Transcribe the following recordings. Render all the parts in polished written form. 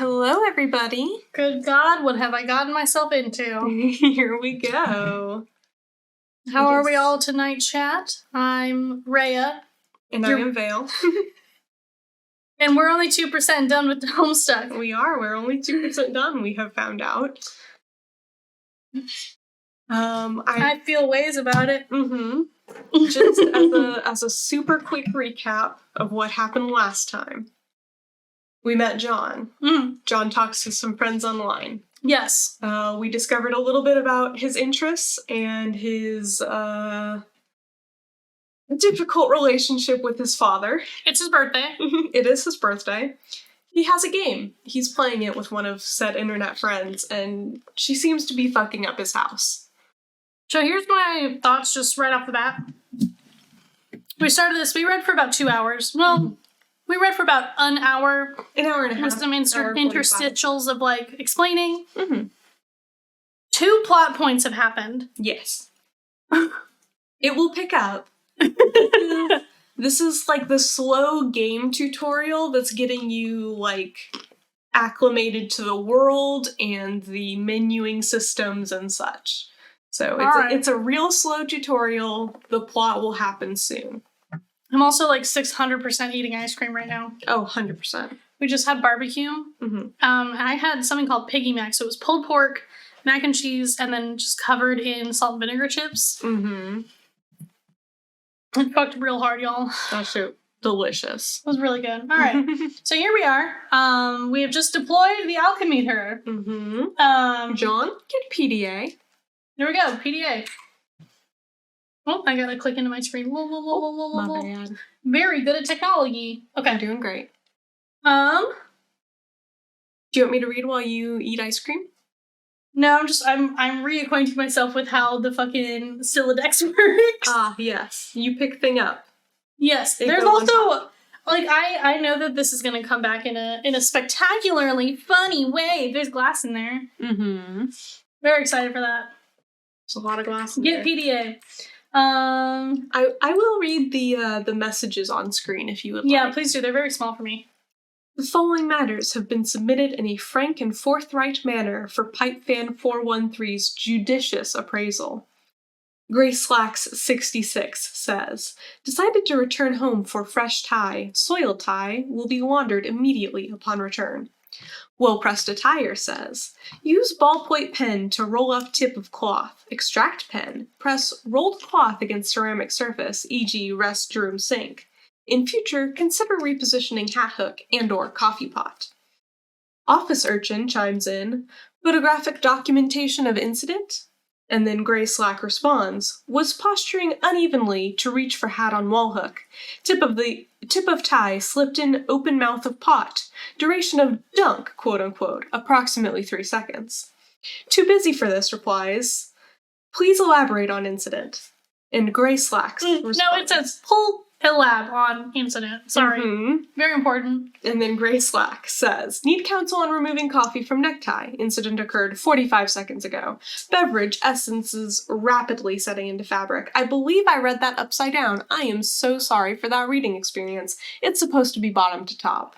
Hello, everybody. Good God, what have I gotten myself into? Here we go. How are we all tonight, chat? I'm Rhea. And I am Vale. And we're only 2% done with the Homestuck. We are. We're only 2% done, we have found out. I feel ways about it. Just as a super quick recap of what happened last time. We met John. John talks to some friends online. Yes. We discovered a little bit about his interests and his difficult relationship with his father. It's his birthday. It is his birthday. He has a game. He's playing it with one of said internet friends, and she seems to be fucking up his house. So here's my thoughts just right off the bat. We started this, we read for about 2 hours. Well, we read for about an hour. An hour and a half. With some interstitials of, like, explaining. 2 plot points have happened. Yes. It will pick up. This is, like, the slow game tutorial that's getting you, like, acclimated to the world and the menuing systems and such. So it's a real slow tutorial. The plot will happen soon. I'm also like 600% eating ice cream right now. Oh, 100%. We just had barbecue. I had something called Piggy Mac. So it was pulled pork, mac and cheese, and then just covered in salt and vinegar chips. It fucked real hard, y'all. That's so delicious. It was really good. All right. So here we are. We have just deployed the alchemeter. John, get PDA. Here we go. PDA. Oh, I gotta click into my screen. My bad. Very good at technology. Okay. I'm doing great. Do you want me to read while you eat ice cream? No, I'm reacquainting myself with how the fucking Sylladex works. Ah, yes. You pick thing up. Yes. There's also, like, I know that this is gonna come back in a spectacularly funny way. There's glass in there. Very excited for that. There's a lot of glass in there. Get PDA. I will read the messages on screen if you would like. Yeah, please do. They're very small for me. The following matters have been submitted in a frank and forthright manner for Pipefan 413's judicious appraisal. Grace Slacks 66 says, decided to return home for fresh tie. Soiled tie will be laundered immediately upon return. Well Pressed Attire says, use ballpoint pen to roll up tip of cloth. Extract pen. Press rolled cloth against ceramic surface, e.g. rest room sink. In future, consider repositioning hat hook and or coffee pot. Office Urchin chimes in, photographic documentation of incident? And then Grey Slack responds, was posturing unevenly to reach for hat on wall hook. Tip of tie slipped in open mouth of pot. Duration of dunk, quote unquote, approximately 3 seconds. Too busy for this, replies, please elaborate on incident. And Grey Slacks responds. No, it says full elab on incident. Sorry. Very important. And then Grey Slack says, need counsel on removing coffee from necktie. Incident occurred 45 seconds ago. Beverage essences rapidly setting into fabric. I believe I read that upside down. I am so sorry for that reading experience. It's supposed to be bottom to top.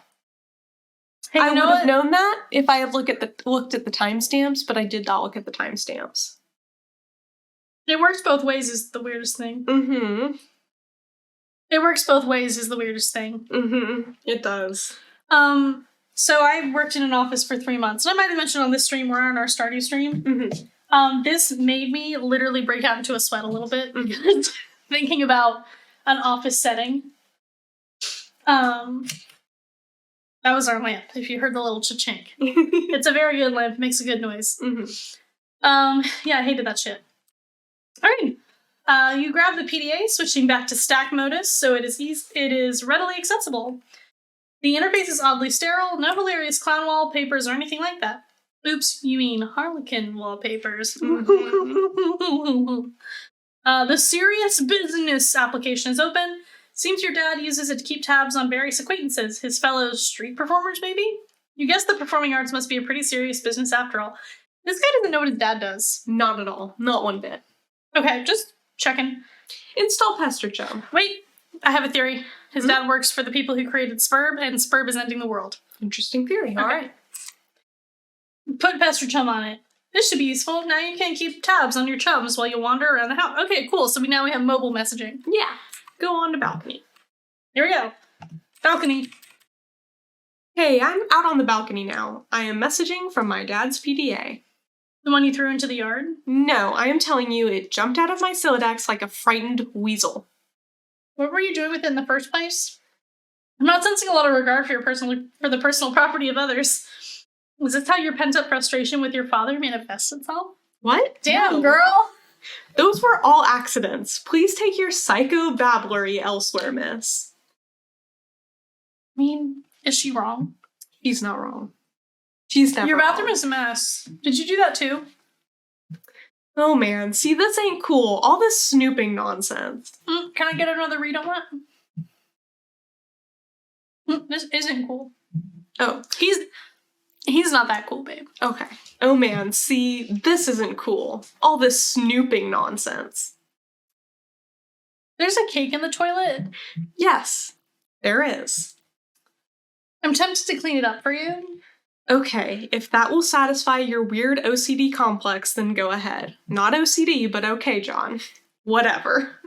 Hey, I would have known that if I had looked at the timestamps, but I did not look at the timestamps. It works both ways is the weirdest thing. It works both ways is the weirdest thing. It does. So I worked in an office for 3 months. And I might have mentioned on this stream or on our Stardew stream. This made me literally break out into a sweat a little bit. Because thinking about an office setting. That was our lamp, if you heard the little cha-chink. It's a very good lamp, makes a good noise. Yeah, I hated that shit. Alright. You grab the PDA, switching back to stack modus, so it is readily accessible. The interface is oddly sterile, no hilarious clown wallpapers or anything like that. Oops, you mean Harlequin wallpapers. The serious business application is open. Seems your dad uses it to keep tabs on various acquaintances, his fellow street performers maybe? You guess the performing arts must be a pretty serious business after all. This guy doesn't know what his dad does. Not at all. Not one bit. Okay, just checking. Install Pester Chum. Wait, I have a theory. His dad works for the people who created Spurb, and Spurb is ending the world. Interesting theory. All right. Put Pester Chum on it. This should be useful. Now you can keep tabs on your chums while you wander around the house. Okay, cool. So now we have mobile messaging. Yeah. Go on to balcony. Here we go. Balcony. Hey, I'm out on the balcony now. I am messaging from my dad's PDA. The one you threw into the yard? No, I am telling you, it jumped out of my Siladex like a frightened weasel. What were you doing with it in the first place? I'm not sensing a lot of regard for the personal property of others. Was this how your pent-up frustration with your father manifests itself? What? Damn, girl! Those were all accidents. Please take your psycho-babblery elsewhere, miss. I mean, is she wrong? She's not wrong. She's never Your bathroom wrong. is a mess. Did you do that too? Oh man, see, this ain't cool. All this snooping nonsense. Can I get another read on that? This isn't cool. Oh. He's not that cool, babe. Okay. Oh man, see, this isn't cool. All this snooping nonsense. There's a cake in the toilet. Yes, there is. I'm tempted to clean it up for you. Okay, if that will satisfy your weird OCD complex, then go ahead. Not OCD, but okay, John. Whatever.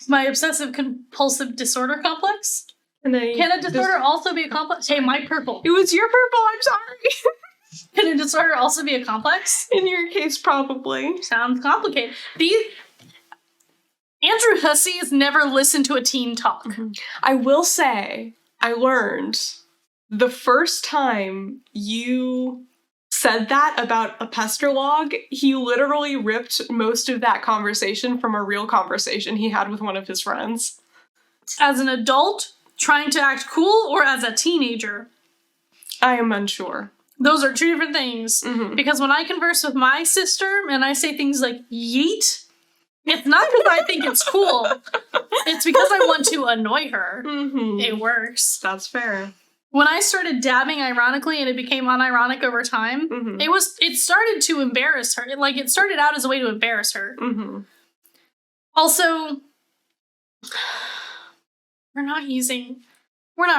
My obsessive compulsive disorder complex? And Can a disorder also be a complex? Hey, my purple. It was your purple, I'm sorry. Can a disorder also be a complex? In your case, probably. Sounds complicated. Andrew Hussey has never listened to a teen talk. Mm-hmm. I will say, I learned the first time you said that about a pester log, he literally ripped most of that conversation from a real conversation he had with one of his friends. As an adult, trying to act cool, or as a teenager? I am unsure. Those are two different things. Mm-hmm. Because when I converse with my sister and I say things like yeet, it's not because I think it's cool. It's because I want to annoy her. Mm-hmm. It works. That's fair. When I started dabbing ironically and it became unironic over time, Mm-hmm. it started to embarrass her. It started out as a way to embarrass her. Mm-hmm. Also, we're not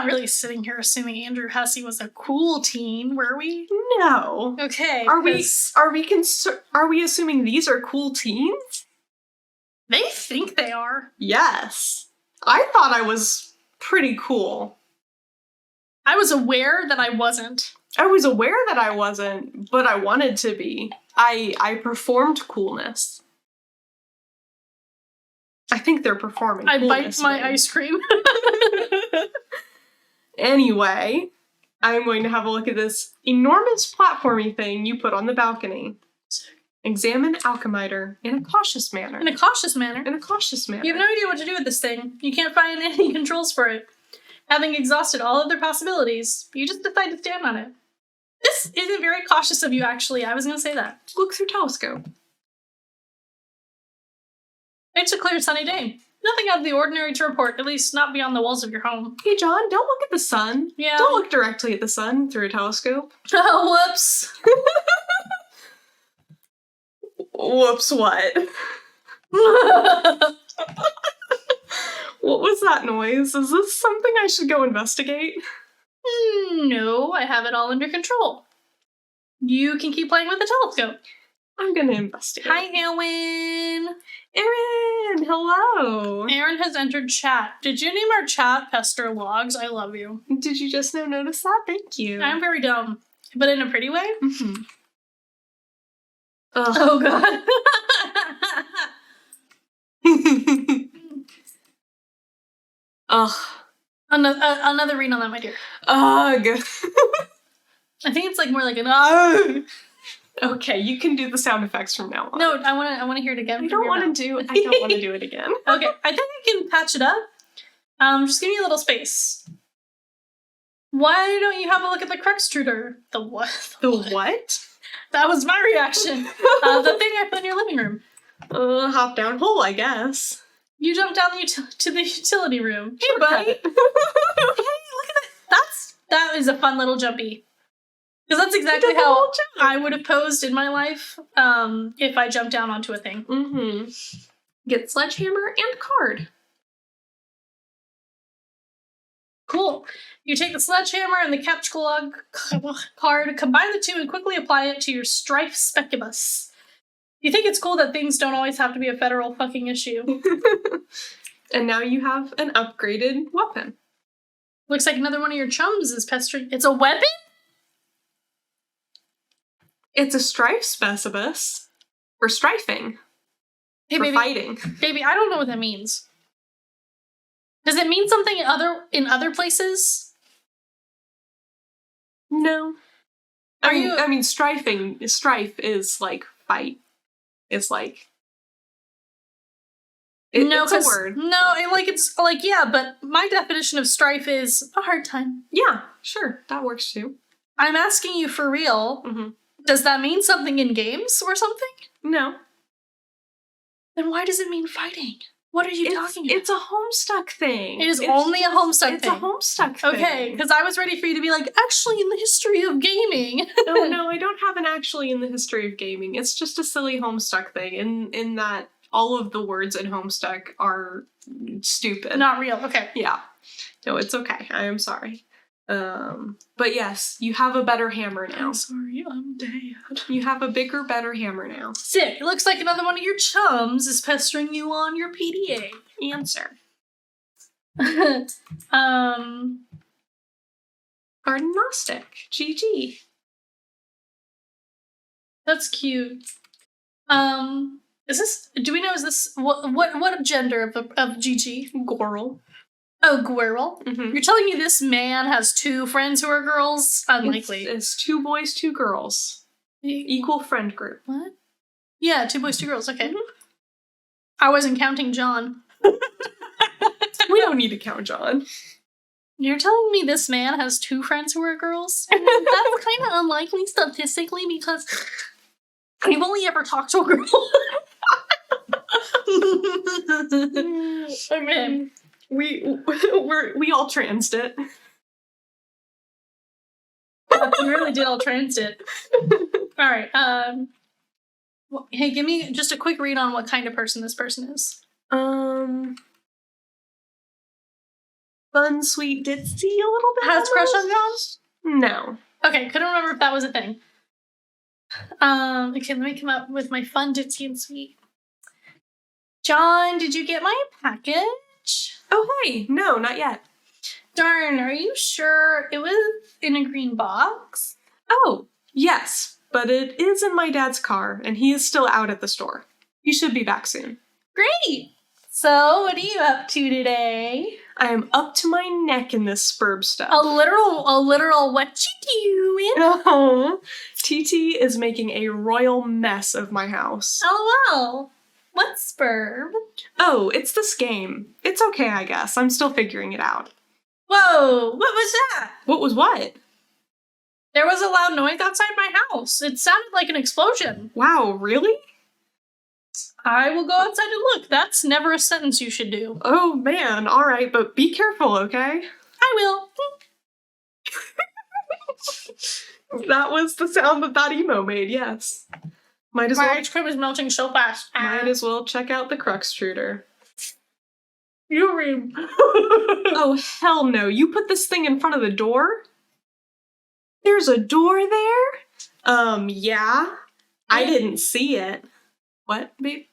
really sitting here assuming Andrew Hussey was a cool teen, were we? No. Okay. Are we assuming these are cool teens? They think they are. Yes. I thought I was pretty cool. I was aware that I wasn't. I was aware that I wasn't, but I wanted to be. I performed coolness. I think they're performing I coolness. bite my babe. ice cream. Anyway, I'm going to have a look at this enormous platformy thing you put on the balcony. Examine alchemiter in a cautious manner. In a cautious manner. In a cautious manner. You have no idea what to do with this thing. You can't find any controls for it. Having exhausted all other possibilities, you just decide to stand on it. This isn't very cautious of you, actually. I was going to say that. Look through telescope. It's a clear sunny day. Nothing out of the ordinary to report, at least not beyond the walls of your home. Hey, John, don't look at the sun. Yeah. Don't look directly at the sun through a telescope. Oh, whoops. Whoops, what? What was that noise? Is this something I should go investigate? No, I have it all under control. You can keep playing with the telescope. I'm gonna investigate. Hi, Erin. Erin, hello. Erin has entered chat. Did you name our chat Pester Logs? I love you. Did you just now notice that? Thank you. I'm very dumb, but in a pretty way. Mm-hmm. Ugh. Oh, God. Ugh. Another read on that, my dear. Ugh. I think it's like more like an ugh. Okay, you can do the sound effects from now on. No, I want to hear it again. I don't want to do it again. Okay, I think I can patch it up. Just give me a little space. Why don't you have a look at the Crextruder? The what? The what? That was my reaction. The thing I put in your living room. Hop down hole, I guess. You jumped down to the utility room. Hey, Shortcut. buddy. Hey, look at that. That is a fun little jumpy. Because that's exactly how I would have posed in my life if I jumped down onto a thing. Mm-hmm. Get sledgehammer and card. Cool. You take the sledgehammer and the capture log card, combine the two, and quickly apply it to your strife specubus. You think it's cool that things don't always have to be a federal fucking issue. And now you have an upgraded weapon. Looks like another one of your chums is pestering. It's a weapon? It's a strife specubus for strifing. Hey, for baby, fighting. Baby, I don't know what that means. Does it mean something in other places? No. I mean, strife is like fight. It's like it's a word. No, it's like, yeah, but my definition of strife is a hard time. Yeah, sure. That works too. I'm asking you for real. Mm-hmm. Does that mean something in games or something? No. Then why does it mean fighting? What are you talking about? It's a Homestuck thing. It is only a Homestuck thing. It's a Homestuck thing. Okay, because I was ready for you to be like, actually in the history of gaming. No, I don't have an actually in the history of gaming. It's just a silly Homestuck thing in that all of the words in Homestuck are stupid. Not real, okay. Yeah. No, it's okay. I am sorry. But yes, you have a better hammer now. I'm sorry, I'm dead. You have a bigger, better hammer now. Sick. It looks like another one of your chums is pestering you on your PDA. Answer. Garden Gnostic. GG. That's cute. Is this what gender of GG? Gorl. Oh, Gwirl. Mm-hmm. You're telling me this man has two friends who are girls? Unlikely. It's 2 boys, 2 girls. Equal friend group. What? Yeah, 2 boys, 2 girls. Okay. Mm-hmm. I wasn't counting John. We don't need to count John. You're telling me this man has 2 friends who are girls? That's kind of unlikely statistically because I've only ever talked to a girl. Okay. We all transed it. We really did all trans it. All right. Hey, give me just a quick read on what kind of person this person is. Fun, sweet, ditzy a little bit. Has crush on John? No. Okay, couldn't remember if that was a thing. Okay, let me come up with my fun, ditzy, and sweet. John, did you get my package? Oh, hey. No, not yet. Darn, are you sure it was in a green box? Oh, yes, but it is in my dad's car, and he is still out at the store. He should be back soon. Great! So, what are you up to today? I am up to my neck in this spurb stuff. A literal what you doing? Oh, TT is making a royal mess of my house. Oh, well. What's spurb? Oh, it's this game. It's okay, I guess. I'm still figuring it out. Whoa, what was that? What was what? There was a loud noise outside my house. It sounded like an explosion. Wow, really? I will go outside and look. That's never a sentence you should do. Oh man, alright, but be careful, okay? I will. That was the sound that emo made, yes. My ice cream is melting so fast. Might as well check out the Cruxtruder. You read. Oh, hell no. You put this thing in front of the door? There's a door there? Yeah. I didn't see it. What, babe?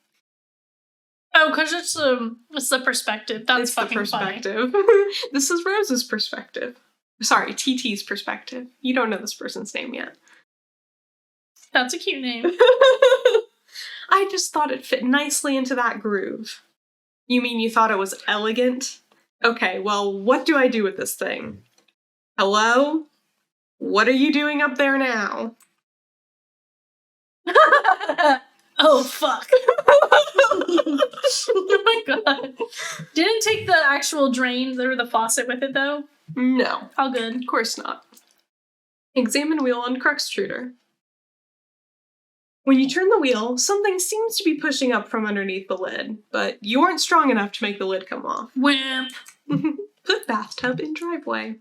Oh, because it's the perspective. That's fucking the perspective. funny. This is Rose's perspective. Sorry, TT's perspective. You don't know this person's name yet. That's a cute name. I just thought it fit nicely into that groove. You mean you thought it was elegant? Okay, well, what do I do with this thing? Hello? What are you doing up there now? Oh, fuck. Oh my god. Didn't take the actual drain or the faucet with it, though? No. All good. Of course not. Examine wheel on Cruxtruder. When you turn the wheel, something seems to be pushing up from underneath the lid, but you aren't strong enough to make the lid come off. Wimp. Put bathtub in driveway.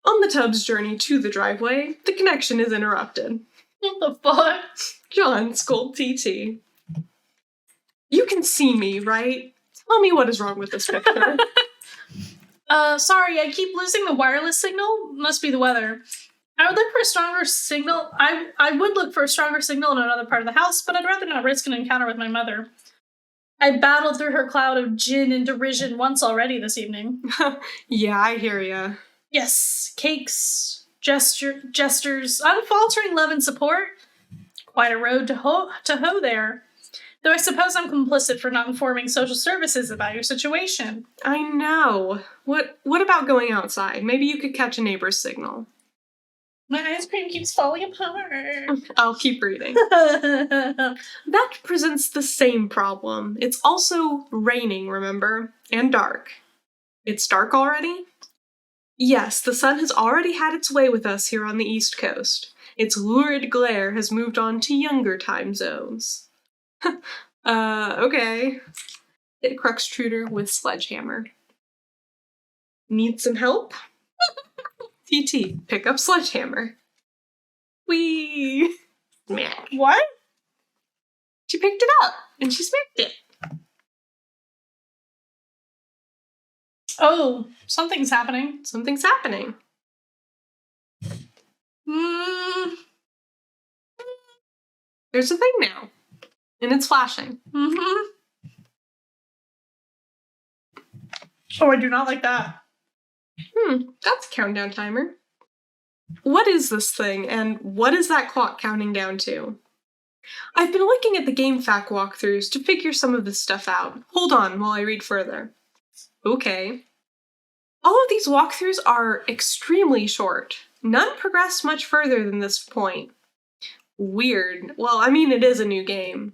On the tub's journey to the driveway, the connection is interrupted. What the fuck? John scolded TT. You can see me, right? Tell me what is wrong with this picture. Sorry, I keep losing the wireless signal. Must be the weather. I would look for a stronger signal. I would look for a stronger signal in another part of the house, but I'd rather not risk an encounter with my mother. I battled through her cloud of gin and derision once already this evening. Yeah, I hear ya. Yes, cakes, gestures, unfaltering love and support. Quite a road to hoe there. Though I suppose I'm complicit for not informing social services about your situation. I know. What about going outside? Maybe you could catch a neighbor's signal. My ice cream keeps falling apart. I'll keep reading. That presents the same problem. It's also raining, remember? And dark. It's dark already? Yes, the sun has already had its way with us here on the East Coast. Its lurid glare has moved on to younger time zones. Okay. Hit Cruxtruder with sledgehammer. Need some help? TT, pick up sledgehammer. Whee! Smack. What? She picked it up, and she smacked it. Oh, something's happening. Something's happening. There's a thing now. And it's flashing. Mm-hmm. Oh, I do not like that. That's a countdown timer. What is this thing, and what is that clock counting down to? I've been looking at the GameFAQ walkthroughs to figure some of this stuff out. Hold on while I read further. Okay. All of these walkthroughs are extremely short. None progressed much further than this point. Weird. Well, I mean, it is a new game.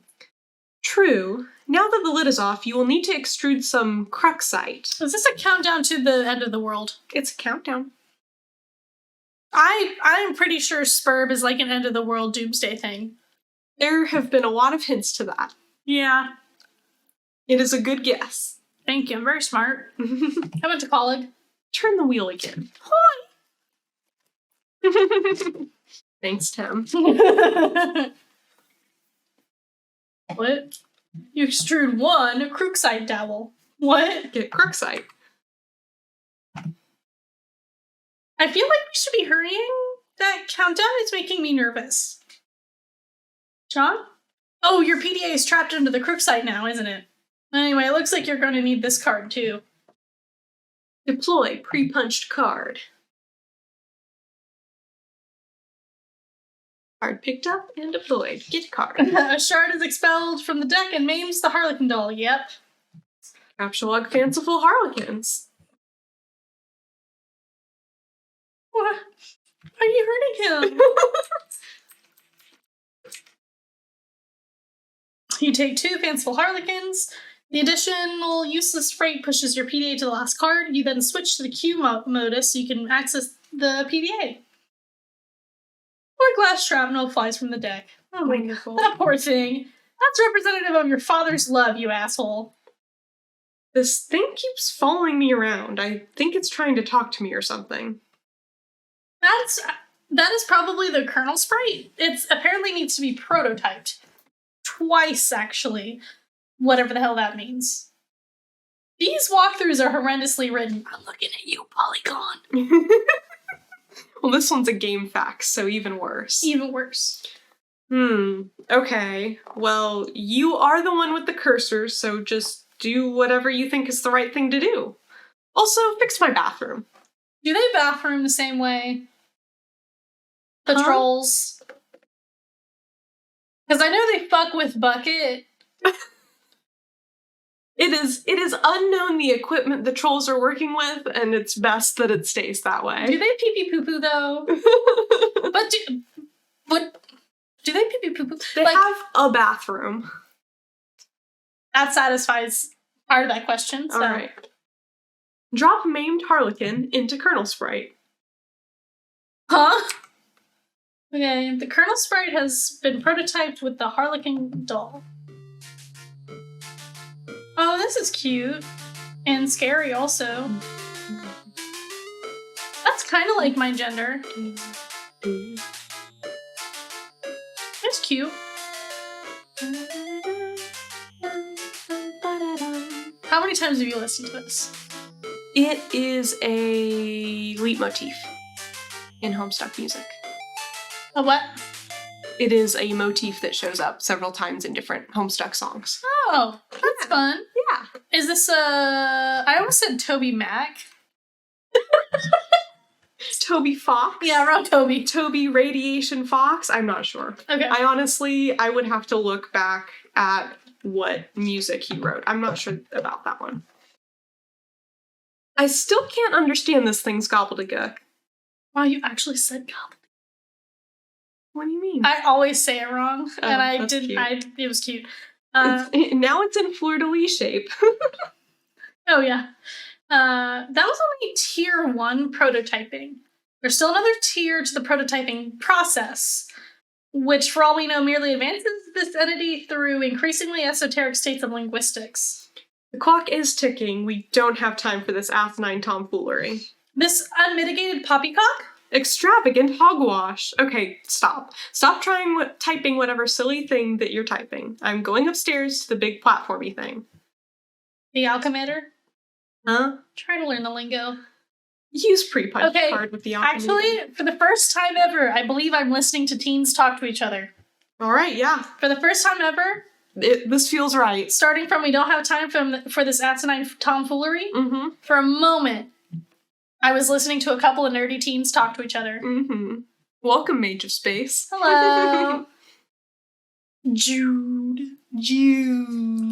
True. Now that the lid is off, you will need to extrude some cruxite. Is this a countdown to the end of the world? It's a countdown. I'm pretty sure Spurb is like an end of the world doomsday thing. There have been a lot of hints to that. Yeah. It is a good guess. Thank you, I'm very smart. I went to college. Turn the wheel again. Hi! Thanks, Tim. What? You extrude one cruxite dowel. What? Get cruxite. I feel like we should be hurrying. That countdown is making me nervous. John? Oh, your PDA is trapped under the cruxite now, isn't it? Anyway, it looks like you're going to need this card, too. Deploy pre-punched card. Card picked up and deployed. Get card. A shard is expelled from the deck and maims the Harlequin doll. Yep. Capsulog Fanciful Harlequins. What? Are you hurting him? You take 2 Fanciful Harlequins. The additional useless freight pushes your PDA to the last card. You then switch to the Q modus so you can access the PDA. Or glass shrapnel flies from the deck. Oh my god. That poor thing. That's representative of your father's love, you asshole. This thing keeps following me around. I think it's trying to talk to me or something. That is probably the kernel sprite. It apparently needs to be prototyped. Twice, actually. Whatever the hell that means. These walkthroughs are horrendously written. I'm looking at you, Polygon. Well, this one's a GameFAQ, so even worse. Even worse. Okay. Well, you are the one with the cursor, so just do whatever you think is the right thing to do. Also, fix my bathroom. Do they bathroom the same way? The trolls? Because I know they fuck with bucket. It is unknown the equipment the trolls are working with, and it's best that it stays that way. Do they pee-pee poo-poo, though? Do they pee-pee poo-poo? They have a bathroom. That satisfies part of that question. So. Alright. Drop maimed Harlequin into Kernel Sprite. Huh? Okay, the Kernel Sprite has been prototyped with the Harlequin doll. Oh, this is cute. And scary, also. That's kind of like my gender. It's cute. How many times have you listened to this? It is a leitmotif in Homestuck music. A what? It is a motif that shows up several times in different Homestuck songs. Oh, that's fun. Yeah. Is this I almost said Toby Mac. Toby Fox? Yeah, wrong Toby. Toby Radiation Fox? I'm not sure. Okay. I would have to look back at what music he wrote. I'm not sure about that one. I still can't understand this thing's gobbledygook. Wow, you actually said gobbledygook. What do you mean? I always say it wrong, and I that's didn't. cute. It was cute. Now it's in fleur-de-lis shape. Oh yeah, that was only tier 1 prototyping. There's still another tier to the prototyping process, which, for all we know, merely advances this entity through increasingly esoteric states of linguistics. The clock is ticking. We don't have time for this asinine tomfoolery. This unmitigated poppycock? Extravagant hogwash. Okay, stop. Stop typing whatever silly thing that you're typing. I'm going upstairs to the big platformy thing. The alchemitter? Huh? Try to learn the lingo. Use pre-punch card with the alchemitter. Actually, for the first time ever, I believe I'm listening to teens talk to each other. Alright, yeah. For the first time ever... this feels right. Starting from we don't have time for this asinine tomfoolery, for a moment, I was listening to a couple of nerdy teens talk to each other. Welcome, Mage of Space. Hello. Jude.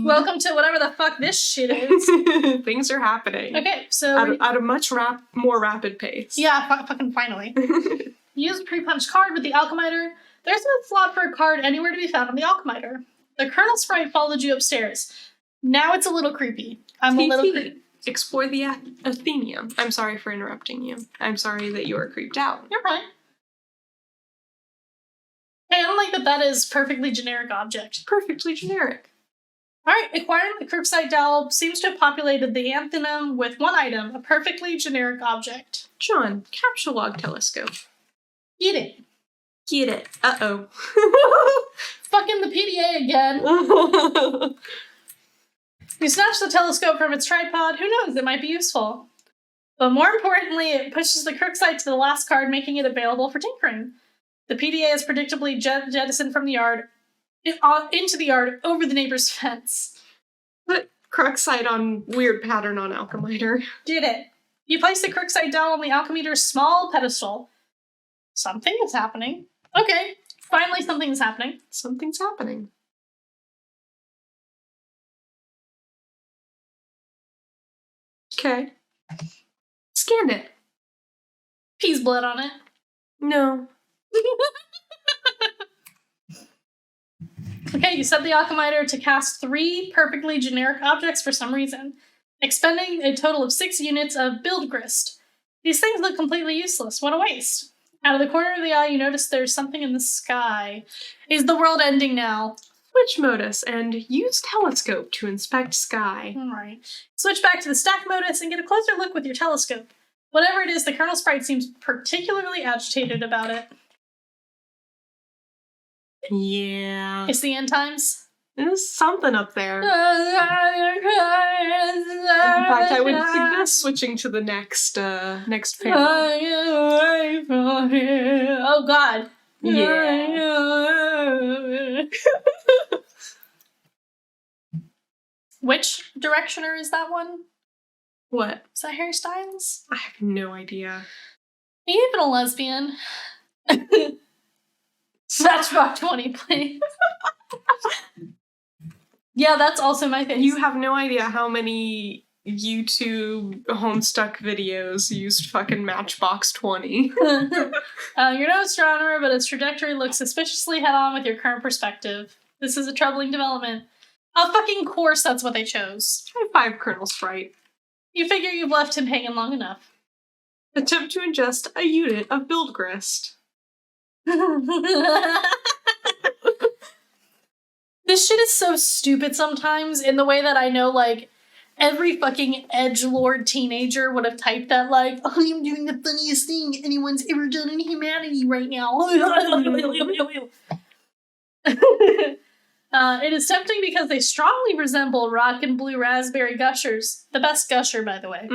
Welcome to whatever the fuck this shit is. Things are happening. Okay, so... At a much more rapid pace. Yeah, fucking finally. Use a pre-punched card with the alchemiter. There's no slot for a card anywhere to be found on the alchemiter. The Colonel Sprite followed you upstairs. Now it's a little creepy. I'm a little creepy. Explore the Athenium. I'm sorry for interrupting you. I'm sorry that you are creeped out. You're fine. Hey, I don't like that is perfectly generic object. Perfectly generic. Alright, acquiring the Crookside Dowel seems to have populated the Athenium with one item, a perfectly generic object. John, capture log telescope. Get it. Get it. Uh-oh. Fucking the PDA again. You snatch the telescope from its tripod. Who knows? It might be useful. But more importantly, it pushes the Crookside to the last card, making it available for tinkering. The PDA is predictably jettisoned from the yard into the yard over the neighbor's fence. Put Crookside on weird pattern on alchemiter. Did it. You place the Crookside Dowel on the alchemeter's small pedestal. Something is happening. Okay, finally something is happening. Something's happening. Okay. Scanned it. Peas blood on it. No. Okay, you set the alchemiter to cast 3 perfectly generic objects for some reason, expending a total of 6 units of build grist. These things look completely useless. What a waste. Out of the corner of the eye, you notice there's something in the sky. Is the world ending now? Switch modus and use telescope to inspect sky. Alright. Switch back to the stack modus and get a closer look with your telescope. Whatever it is, the Colonel Sprite seems particularly agitated about it. Yeah. It's the end times? There's something up there. In fact, I would suggest switching to the next panel. Oh god. Yeah. Which directioner is that one? What? Is that Harry Styles? I have no idea. Are you even a lesbian? Matchbox 20, please. Yeah, that's also my face. You have no idea how many YouTube Homestuck videos used fucking Matchbox 20. You're no astronomer, but its trajectory looks suspiciously head-on with your current perspective. This is a troubling development. Of fucking course that's what they chose. High five, Colonel Sprite. You figure you've left him hanging long enough. Attempt to ingest a unit of build grist. This shit is so stupid sometimes in the way that I know, like, every fucking edgelord teenager would have typed that, like, I am doing the funniest thing anyone's ever done in humanity right now. It is tempting because they strongly resemble rock and blue raspberry gushers. The best gusher, by the way.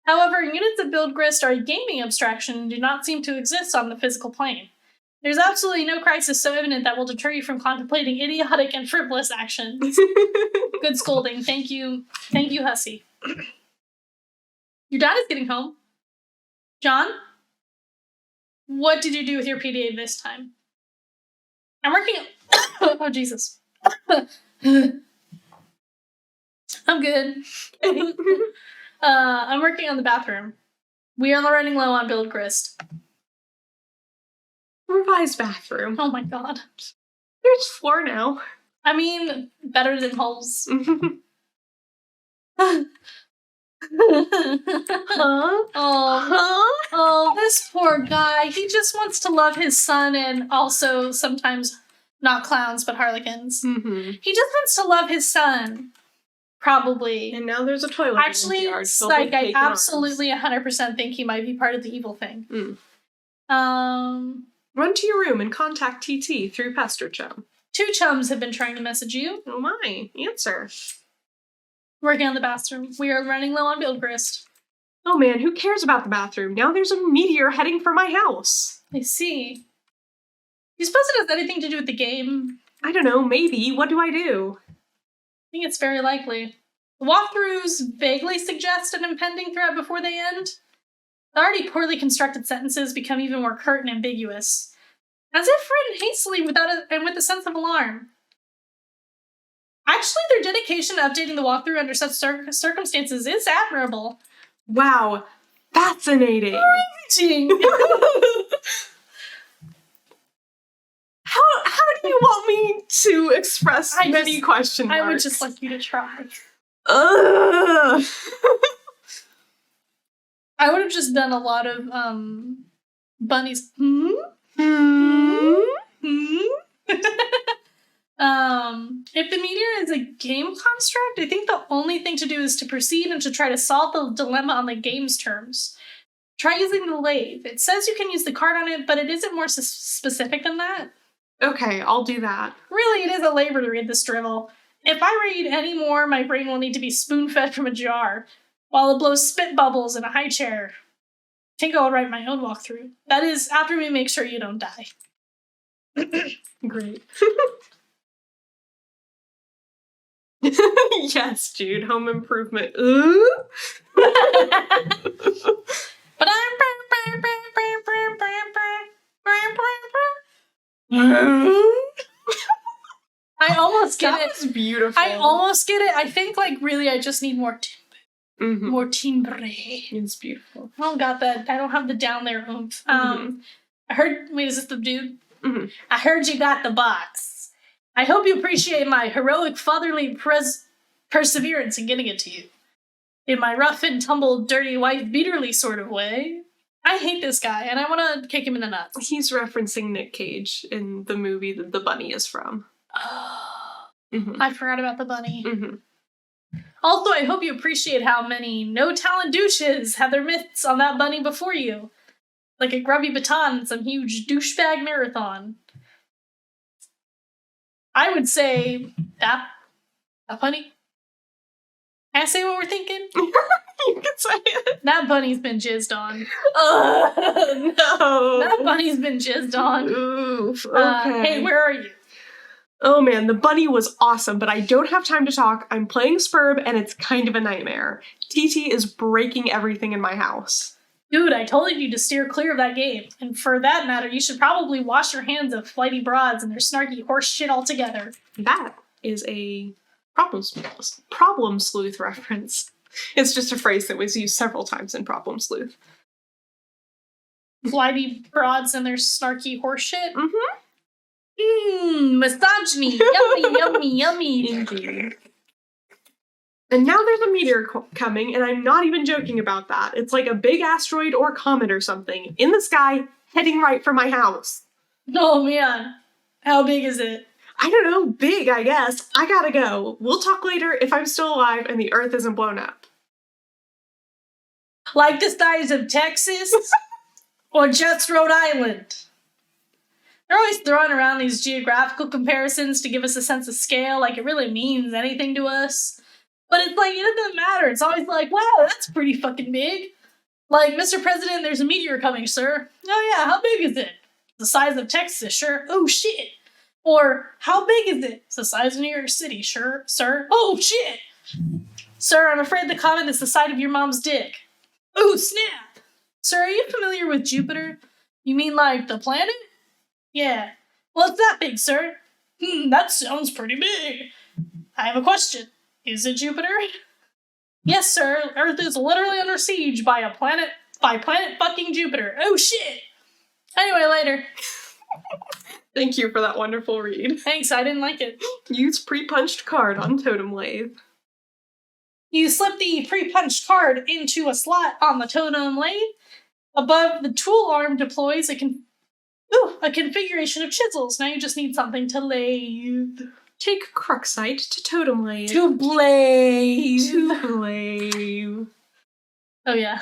However, units of build grist are a gaming abstraction and do not seem to exist on the physical plane. There's absolutely no crisis so imminent that will deter you from contemplating idiotic and frivolous actions. Good scolding. Thank you. Thank you, Hussy. Your dad is getting home. John? What did you do with your PDA this time? I'm working... Oh, Jesus. I'm good. I'm working on the bathroom. We are running low on build grist. Revised bathroom. Oh my god. There's floor now. I mean, better than holes. Huh? Oh, this poor guy. He just wants to love his son and also sometimes not clowns, but harlequins. He just wants to love his son. Probably. And now there's a toilet. Actually, like, I absolutely 100% think he might be part of the evil thing. Run to your room and contact TT through Pester Chum. 2 chums have been trying to message you. Oh my, answer. Working on the bathroom. We are running low on build grist. Oh man, who cares about the bathroom? Now there's a meteor heading for my house. I see. Do you suppose it has anything to do with the game? I don't know, maybe. What do I do? I think it's very likely. The walkthroughs vaguely suggest an impending threat before they end. The already poorly constructed sentences become even more curt and ambiguous, as if written hastily and with a sense of alarm. Actually, their dedication to updating the walkthrough under such circumstances is admirable. Wow, fascinating. How do you want me to express many question marks? I would just like you to try. Ugh. I would have just done a lot of bunnies. If the meteor is a game construct, I think the only thing to do is to proceed and to try to solve the dilemma on the game's terms. Try using the lathe. It says you can use the card on it, but it isn't more specific than that. Okay, I'll do that. Really, it is a labor to read this drivel. If I read any more, my brain will need to be spoon-fed from a jar, while it blows spit bubbles in a high chair. I think I'll write my own walkthrough. That is, after we make sure you don't die. Great. Yes, Jude, home improvement. I almost get it. That was beautiful. I almost get it. I think, like, really, I just need more more timbre. It's beautiful. I don't got that. I don't have the down there oomph. I heard. Wait, is this the dude? I heard you got the box. I hope you appreciate my heroic fatherly perseverance in getting it to you. In my rough and tumble, dirty wife beaterly sort of way. I hate this guy, and I want to kick him in the nuts. He's referencing Nick Cage in the movie that the bunny is from. I forgot about the bunny. Also, I hope you appreciate how many no-talent douches had their mitts on that bunny before you. Like a grubby baton in some huge douchebag marathon. I would say that bunny. Can I say what we're thinking? You can say it. That bunny's been jizzed on. No. That bunny's been jizzed on. Oof. Okay. Hey, where are you? Oh man, the bunny was awesome, but I don't have time to talk. I'm playing Spurb, and it's kind of a nightmare. TT is breaking everything in my house. Dude, I told you to steer clear of that game. And for that matter, you should probably wash your hands of flighty broads and their snarky horse shit altogether. That is a problem sleuth reference. It's just a phrase that was used several times in Problem Sleuth. Flighty broads and their snarky horse shit? Misogyny. Yummy, yummy, yummy. Indeed. And now there's a meteor coming, and I'm not even joking about that. It's like a big asteroid or comet or something in the sky, heading right for my house. Oh man. How big is it? I don't know, big, I guess. I gotta go. We'll talk later if I'm still alive and the Earth isn't blown up. Like the size of Texas? Or just Rhode Island? They're always throwing around these geographical comparisons to give us a sense of scale, like it really means anything to us. But it's like, it doesn't matter. It's always like, wow, that's pretty fucking big. Like, Mr. President, there's a meteor coming, sir. Oh yeah, how big is it? The size of Texas, sure. Oh shit. Or, how big is it? It's the size of New York City, sure, sir. Oh shit. Sir, I'm afraid the comet is the size of your mom's dick. Oh snap. Sir, are you familiar with Jupiter? You mean like the planet? Yeah. Well, it's that big, sir. That sounds pretty big. I have a question. Is it Jupiter? Yes, sir. Earth is literally under siege by planet fucking Jupiter. Oh shit. Anyway, later. Thank you for that wonderful read. Thanks, I didn't like it. Use pre-punched card on totem lathe. You slip the pre-punched card into a slot on the totem lathe. Above the tool arm deploys a configuration of chisels. Now you just need something to lathe. Take Cruxite to totem lathe. To blaze. To lathe. Oh yeah.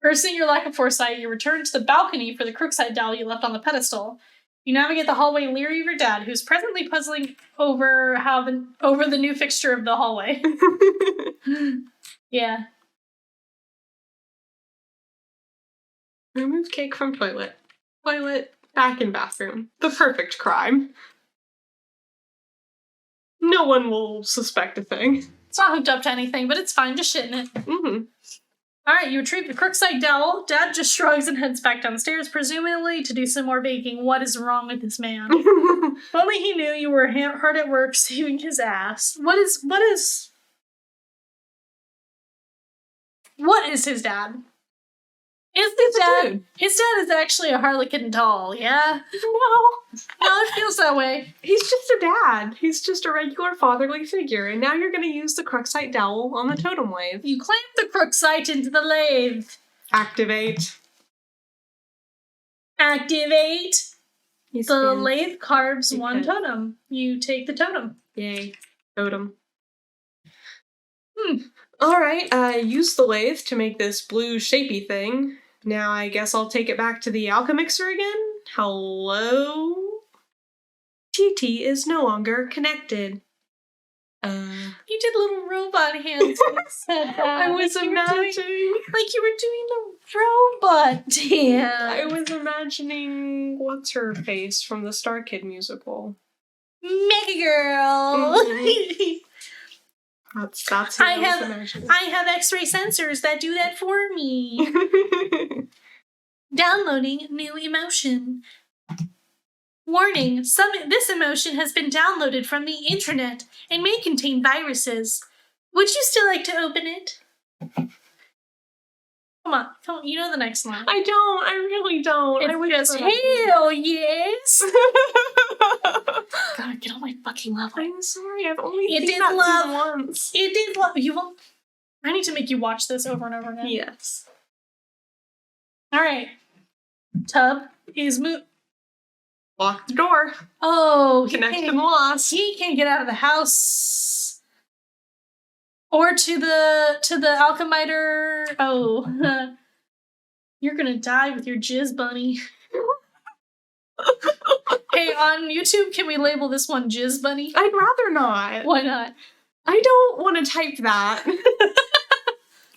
Cursing your lack of foresight, you return to the balcony for the Crookside doll you left on the pedestal. You navigate the hallway leery of your dad, who's presently puzzling over the new fixture of the hallway. Yeah. Remove cake from toilet. Toilet, back in bathroom. The perfect crime. No one will suspect a thing. It's not hooked up to anything, but it's fine, just shit in it. Mm-hmm. Alright, you retrieve the Crookside dowel. Dad just shrugs and heads back downstairs, presumably to do some more baking. What is wrong with this man? If only he knew you were hard at work saving his ass. What is his dad? His dad is actually a harlequin doll, yeah? No, it feels that way. He's just a dad. He's just a regular fatherly figure, and now you're going to use the Cruxite dowel on the totem lathe. You clamp the Crooksite into the lathe. Activate. Activate. The lathe carves one Okay. totem. You take the totem. Yay. Totem. Alright, use the lathe to make this blue shapy thing. Now I guess I'll take it back to the alchemixer again. Hello? TT is no longer connected. You did little robot hands when you said that. I was imagining. Like you were doing the robot dance. I was imagining what's her face from the Star Kid musical. Mega Girl. Mhm. That's who I was imagining. I have X-ray sensors that do that for me. Downloading new emotion. Warning, this emotion has been downloaded from the internet and may contain viruses. Would you still like to open it? Come on, you know the next line. I don't, I really don't. It's just, hell yes! God, get on my fucking level. I'm sorry, I've only It seen did that love- scene once. It did love you. Will. I need to make you watch this over and over again. Yes. Alright. Tub is Lock the door. Oh, Connection lost. He can't get out of the house. Or to the alchemiter. Oh, you're gonna die with your jizz bunny. Hey, on YouTube, can we label this one Jizz Bunny? I'd rather not. Why not? I don't want to type that.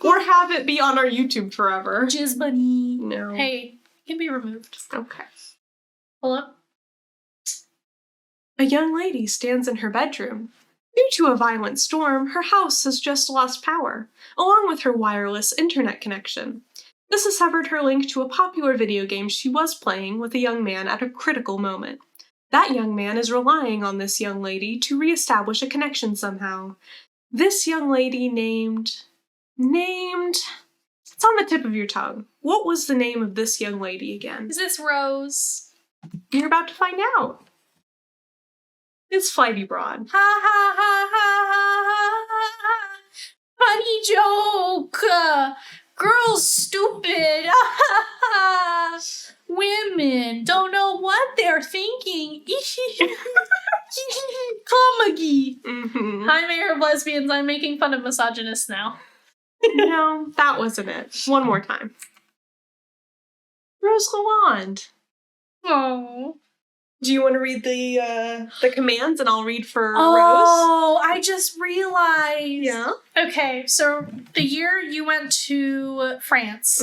Or have it be on our YouTube forever. Jizz Bunny. No. Hey, it can be removed. Okay. Hold up. A young lady stands in her bedroom. Due to a violent storm, her house has just lost power, along with her wireless internet connection. This has severed her link to a popular video game she was playing with a young man at a critical moment. That young man is relying on this young lady to reestablish a connection somehow. This young lady named... It's on the tip of your tongue. What was the name of this young lady again? Is this Rose? You're about to find out. It's Flighty Broad. Ha ha ha ha ha ha ha. Funny joke. Girls stupid. Women don't know what they're thinking. Comedy. Mm-hmm. Hi, Mayor of Lesbians. I'm making fun of misogynists now. No, that wasn't it. One more time. Rose Lalonde. Oh. Do you want to read the commands and I'll read for Rose? Oh, I just realized. Yeah. Okay, so the year you went to France,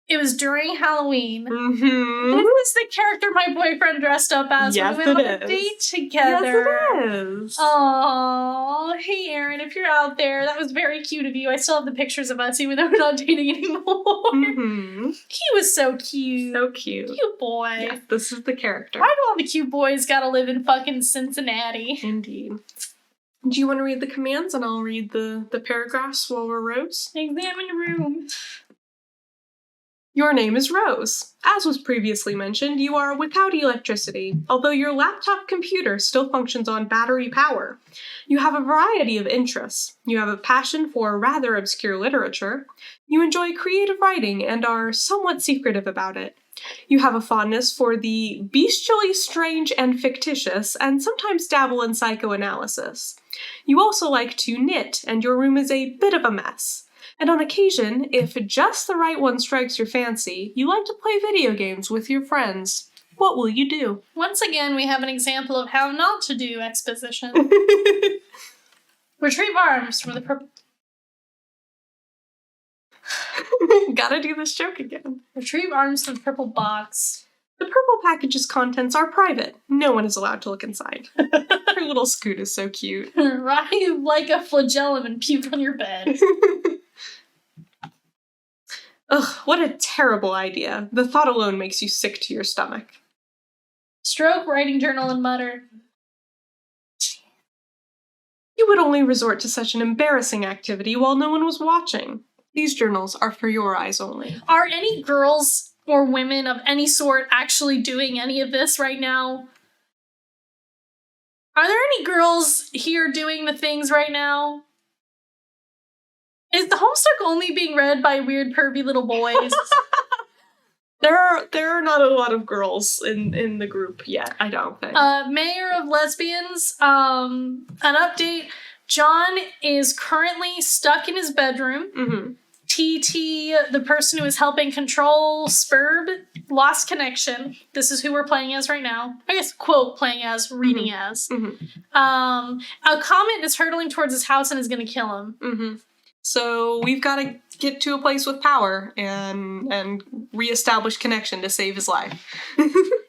it was during Halloween. This is the character my boyfriend dressed up as when we went on a date together. Yes, it is. Oh, hey Aaron, if you're out there, that was very cute of you. I still have the pictures of us, even though we're not dating anymore. He was so cute. So cute. Cute boy. Yes, this is the character. Why do all the cute boys gotta live in fucking Cincinnati? Indeed. Do you want to read the commands and I'll read the paragraphs while we're Rose? Examine the room. Your name is Rose. As was previously mentioned, you are without electricity, although your laptop computer still functions on battery power. You have a variety of interests. You have a passion for rather obscure literature. You enjoy creative writing and are somewhat secretive about it. You have a fondness for the bestially strange and fictitious, and sometimes dabble in psychoanalysis. You also like to knit, and your room is a bit of a mess. And on occasion, if just the right one strikes your fancy, you like to play video games with your friends. What will you do? Once again, we have an example of how not to do exposition. Retrieve arms from the purple... Gotta do this joke again. Retrieve arms from the purple box. The purple package's contents are private. No one is allowed to look inside. Her little scoot is so cute. Ride like a flagellum and puke on your bed. Ugh, what a terrible idea. The thought alone makes you sick to your stomach. Stroke writing journal and mutter. You would only resort to such an embarrassing activity while no one was watching. These journals are for your eyes only. Are any girls or women of any sort actually doing any of this right now? Are there any girls here doing the things right now? Is the Homestuck only being read by weird pervy little boys? There are not a lot of girls in the group yet, I don't think. Mayor of Lesbians, an update. John is currently stuck in his bedroom. TT, the person who is helping control Spurb, lost connection. This is who we're playing as right now. I guess, quote, playing as, reading as. A comet is hurtling towards his house and is going to kill him. So we've got to get to a place with power and reestablish connection to save his life.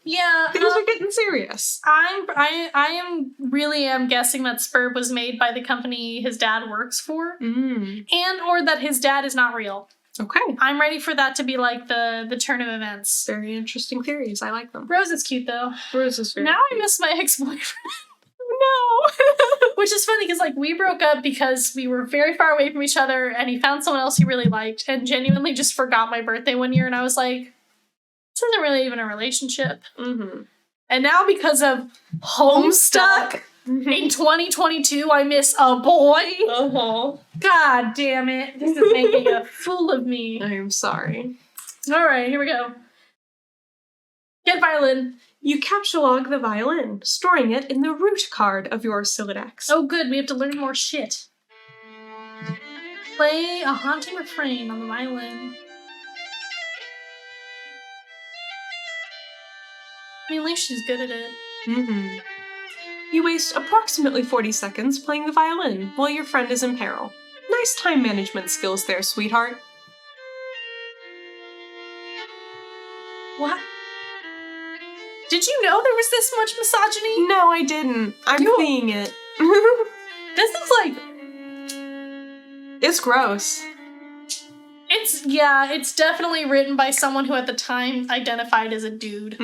Yeah, things are getting serious. I am guessing that Spurb was made by the company his dad works for, and or that his dad is not real. Okay, I'm ready for that to be like the turn of events. Very interesting theories. I like them. Rose is cute though. Rose is very now cute. I miss my ex-boyfriend. No. Which is funny because like we broke up because we were very far away from each other and he found someone else he really liked and genuinely just forgot my birthday one year and I was like, this isn't really even a relationship. And now because of Homestuck in 2022, I miss a boy. God damn it. This is making a fool of me. I am sorry. Alright, here we go. Get violin. You captchalogue the violin, storing it in the root card of your Siladex. Oh good, we have to learn more shit. Play a haunting refrain on the violin. I mean, at least she's good at it. You waste approximately 40 seconds playing the violin while your friend is in peril. Nice time management skills there, sweetheart. What? Did you know there was this much misogyny? No, I didn't. I'm seeing it. This is like... It's gross. It's definitely written by someone who at the time identified as a dude.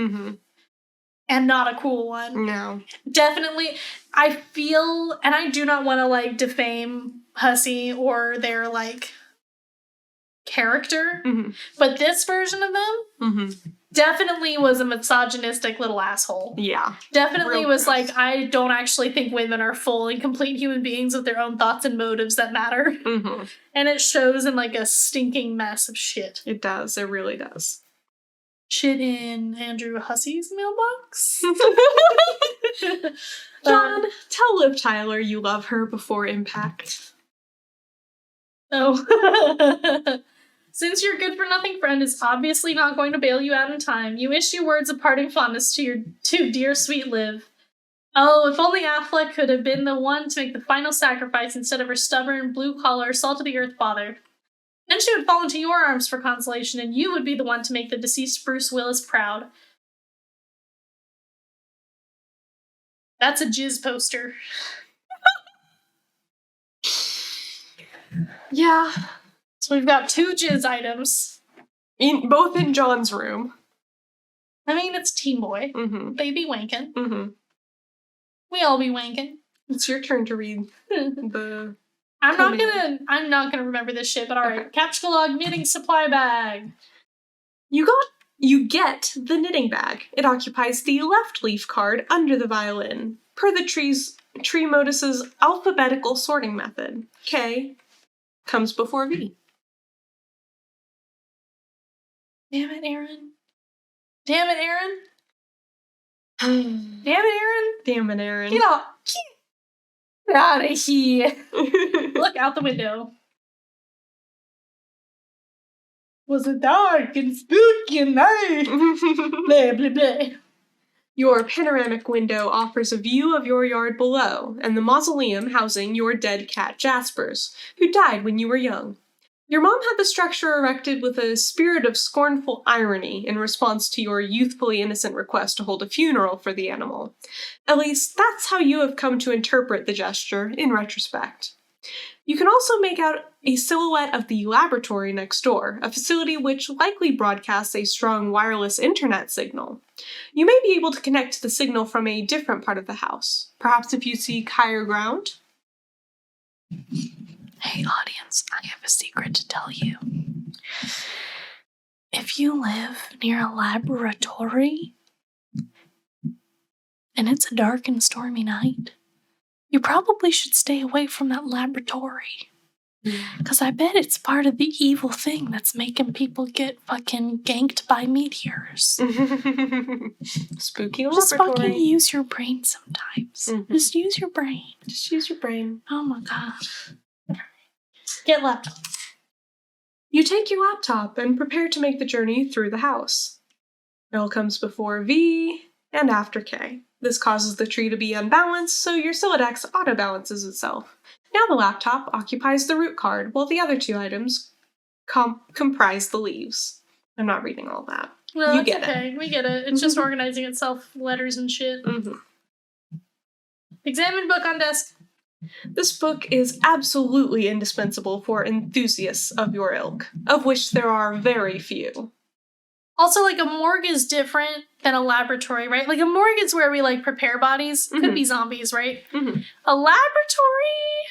And not a cool one. No. Definitely, I feel, and I do not want to like defame Hussey or their like character, but this version of them definitely was a misogynistic little asshole. Yeah. Definitely Real was gross. like, I don't actually think women are full and complete human beings with their own thoughts and motives that matter. And it shows in like a stinking mess of shit. It does. It really does. Shit in Andrew Hussey's mailbox. John, tell Liv Tyler you love her before impact. Oh. Since your good-for-nothing friend is obviously not going to bail you out in time, you issue words of parting fondness to dear sweet Liv. Oh, if only Affleck could have been the one to make the final sacrifice instead of her stubborn, blue-collar, salt-of-the-earth father. Then she would fall into your arms for consolation, and you would be the one to make the deceased Bruce Willis proud. That's a jizz poster. Yeah. So we've got 2 jizz items. Both in John's room. I mean, it's Teen Boy. Mm-hmm. They be wanking. Mm-hmm. We all be wanking. It's your turn to read the... I'm not gonna remember this shit, but alright. Okay. Capsulog knitting supply bag. You get the knitting bag. It occupies the left leaf card under the violin, per the tree modus's alphabetical sorting method. K comes before V. Damn it, Aaron. Damn it, Aaron. Damn it, Aaron. Damn it, Aaron. Get out of here. Look out the window. Was a dark and spooky night. Blah, blah, blah. Your panoramic window offers a view of your yard below and the mausoleum housing your dead cat Jaspers, who died when you were young. Your mom had the structure erected with a spirit of scornful irony in response to your youthfully innocent request to hold a funeral for the animal. At least, that's how you have come to interpret the gesture in retrospect. You can also make out a silhouette of the laboratory next door, a facility which likely broadcasts a strong wireless internet signal. You may be able to connect to the signal from a different part of the house, perhaps if you seek higher ground. Hey audience, I have a secret to tell you. If you live near a laboratory, and it's a dark and stormy night, you probably should stay away from that laboratory. Because I bet it's part of the evil thing that's making people get fucking ganked by meteors. Spooky laboratory. Just fucking use your brain sometimes. Mm-hmm. Just use your brain. Just use your brain. Oh my god. Get laptop. You take your laptop and prepare to make the journey through the house. L comes before V and after K. This causes the tree to be unbalanced, so your Siladex auto-balances itself. Now the laptop occupies the root card, while the other 2 items comprise the leaves. I'm not reading all that. No, you get it. We get it. It's just organizing itself, letters and shit. Mm-hmm. Examine book on desk. This book is absolutely indispensable for enthusiasts of your ilk, of which there are very few. Also, like, a morgue is different than a laboratory, right? Like, a morgue is where we, like, prepare bodies. Mm-hmm. Could be zombies, right? Mm-hmm. A laboratory,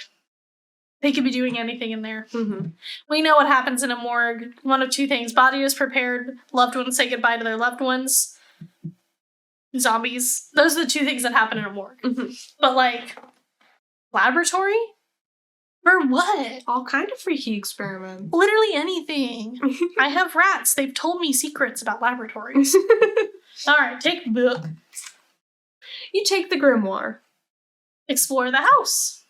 they could be doing anything in there. Mm-hmm. We know what happens in a morgue. One of 2 things. Body is prepared. Loved ones say goodbye to their loved ones. Zombies. Those are the 2 things that happen in a morgue. Mm-hmm. But, like, laboratory? For what? All kind of freaky experiments. Literally anything. I have rats. They've told me secrets about laboratories. Alright, take the book. You take the grimoire. Explore the house.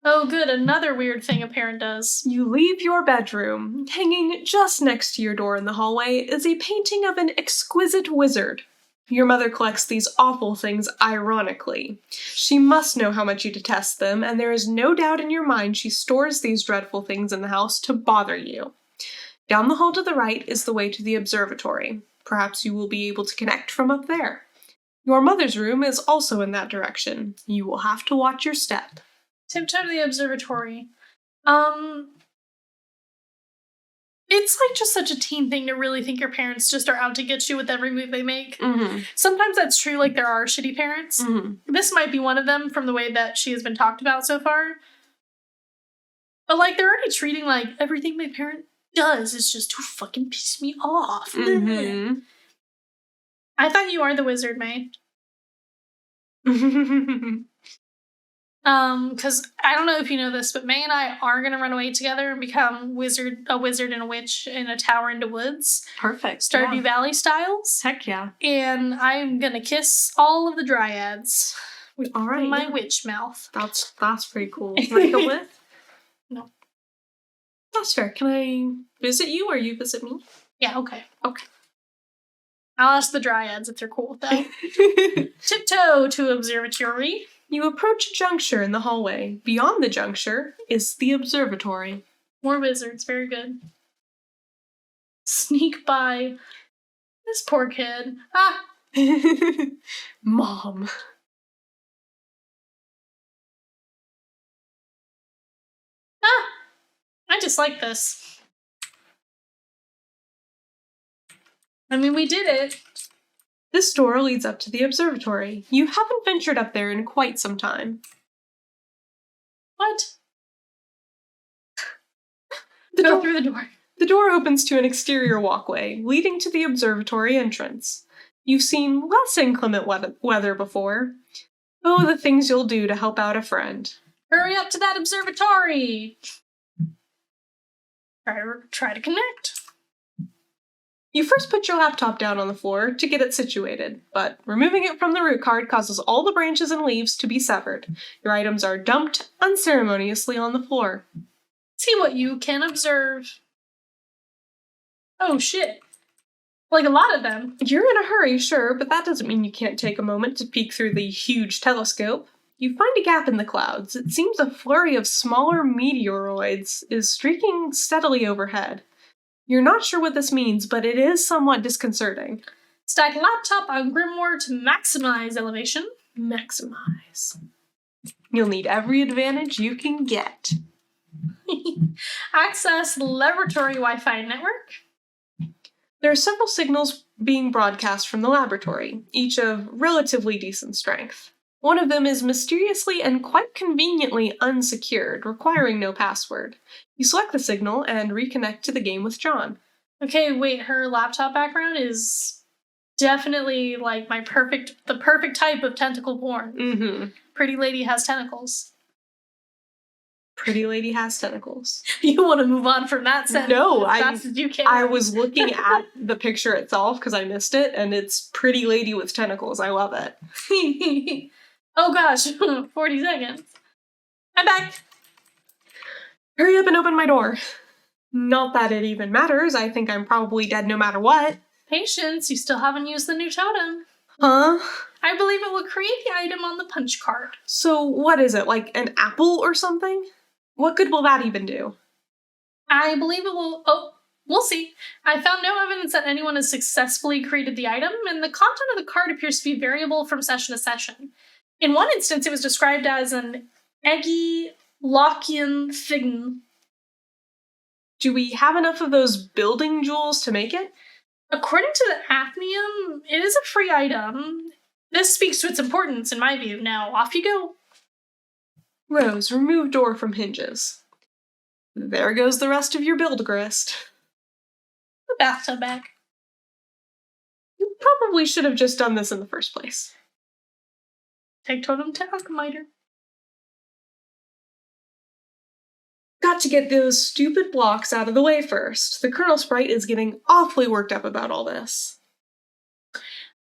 Oh good, another weird thing a parent does. You leave your bedroom. Hanging just next to your door in the hallway is a painting of an exquisite wizard. Your mother collects these awful things ironically. She must know how much you detest them, and there is no doubt in your mind she stores these dreadful things in the house to bother you. Down the hall to the right is the way to the observatory. Perhaps you will be able to connect from up there. Your mother's room is also in that direction. You will have to watch your step. Tiptoe to the observatory. It's like just such a teen thing to really think your parents just are out to get you with every move they make. Mm-hmm. Sometimes that's true, like there are shitty parents. Mm-hmm. This might be one of them from the way that she has been talked about so far. But like they're already treating like everything my parent does is just to fucking piss me off. Mm-hmm. I thought you are the wizard, May. Because I don't know if you know this, but May and I are gonna run away together and become a wizard and a witch in a tower in the woods. Perfect. Stardew Valley styles. Heck yeah. And I'm gonna kiss all of the dryads with Alright, my witch mouth. That's pretty cool. Want to go with? No. That's fair. Can I visit you or you visit me? Yeah, okay. Okay. I'll ask the dryads if they're cool with that. Tiptoe to observatory. You approach a juncture in the hallway. Beyond the juncture is the observatory. More wizards, very good. Sneak by. This poor kid. Ah! Mom. Ah! I just like this. I mean, we did it. This door leads up to the observatory. You haven't ventured up there in quite some time. What? Go through the door. The door opens to an exterior walkway, leading to the observatory entrance. You've seen less inclement weather before. Oh, the things you'll do to help out a friend. Hurry up to that observatory! Try to connect. You first put your laptop down on the floor to get it situated, but removing it from the root card causes all the branches and leaves to be severed. Your items are dumped unceremoniously on the floor. See what you can observe. Oh shit. Like a lot of them. You're in a hurry, sure, but that doesn't mean you can't take a moment to peek through the huge telescope. You find a gap in the clouds. It seems a flurry of smaller meteoroids is streaking steadily overhead. You're not sure what this means, but it is somewhat disconcerting. Stack laptop on grimoire to maximize elevation. Maximize. You'll need every advantage you can get. Access laboratory Wi-Fi network. There are several signals being broadcast from the laboratory, each of relatively decent strength. One of them is mysteriously and quite conveniently unsecured, requiring no password. You select the signal and reconnect to the game with John. Okay, wait, her laptop background is definitely like the perfect type of tentacle porn. Mm-hmm. Pretty lady has tentacles. Pretty lady has tentacles. You want to move on from that sentence No, as fast as you can. I was looking at the picture itself because I missed it, and it's pretty lady with tentacles. I love it. Oh gosh, 40 seconds. I'm back. Hurry up and open my door. Not that it even matters. I think I'm probably dead no matter what. Patience, you still haven't used the new totem. Huh? I believe it will create the item on the punch card. So what is it, like an apple or something? What good will that even do? I believe it will... Oh, we'll see. I found no evidence that anyone has successfully created the item, and the content of the card appears to be variable from session to session. In one instance, it was described as an eggy Lockian thing. Do we have enough of those building jewels to make it? According to the Athenium, it is a free item. This speaks to its importance, in my view. Now, off you go. Rose, remove door from hinges. There goes the rest of your build grist. The bathtub bag. You probably should have just done this in the first place. Take totem to alchemiter. Got to get those stupid blocks out of the way first. The Colonel Sprite is getting awfully worked up about all this.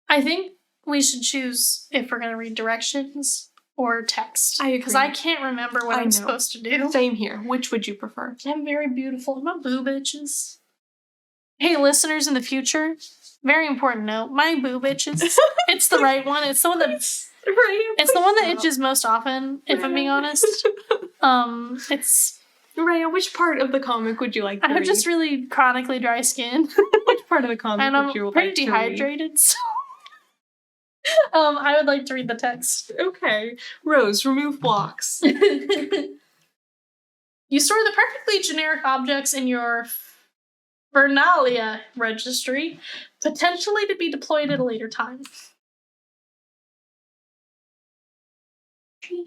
I think we should choose if we're going to read directions or text. I agree. Because I can't remember what I'm supposed to do. Same here. Which would you prefer? I'm very beautiful. My boo bitches. Hey, listeners in the future, very important note. My boo bitches. It's the right one. It's the one that... Right. It's the one that itches most often, if I'm being honest. It's... Raya, which part of the comic would you like to I have just really chronically dry skin. Which part of the comic and would you I'm like pretty to read? dehydrated, so... I would like to read the text. Okay. Rose, remove blocks. You store the perfectly generic objects in your Vernalia registry, potentially to be deployed at a later time.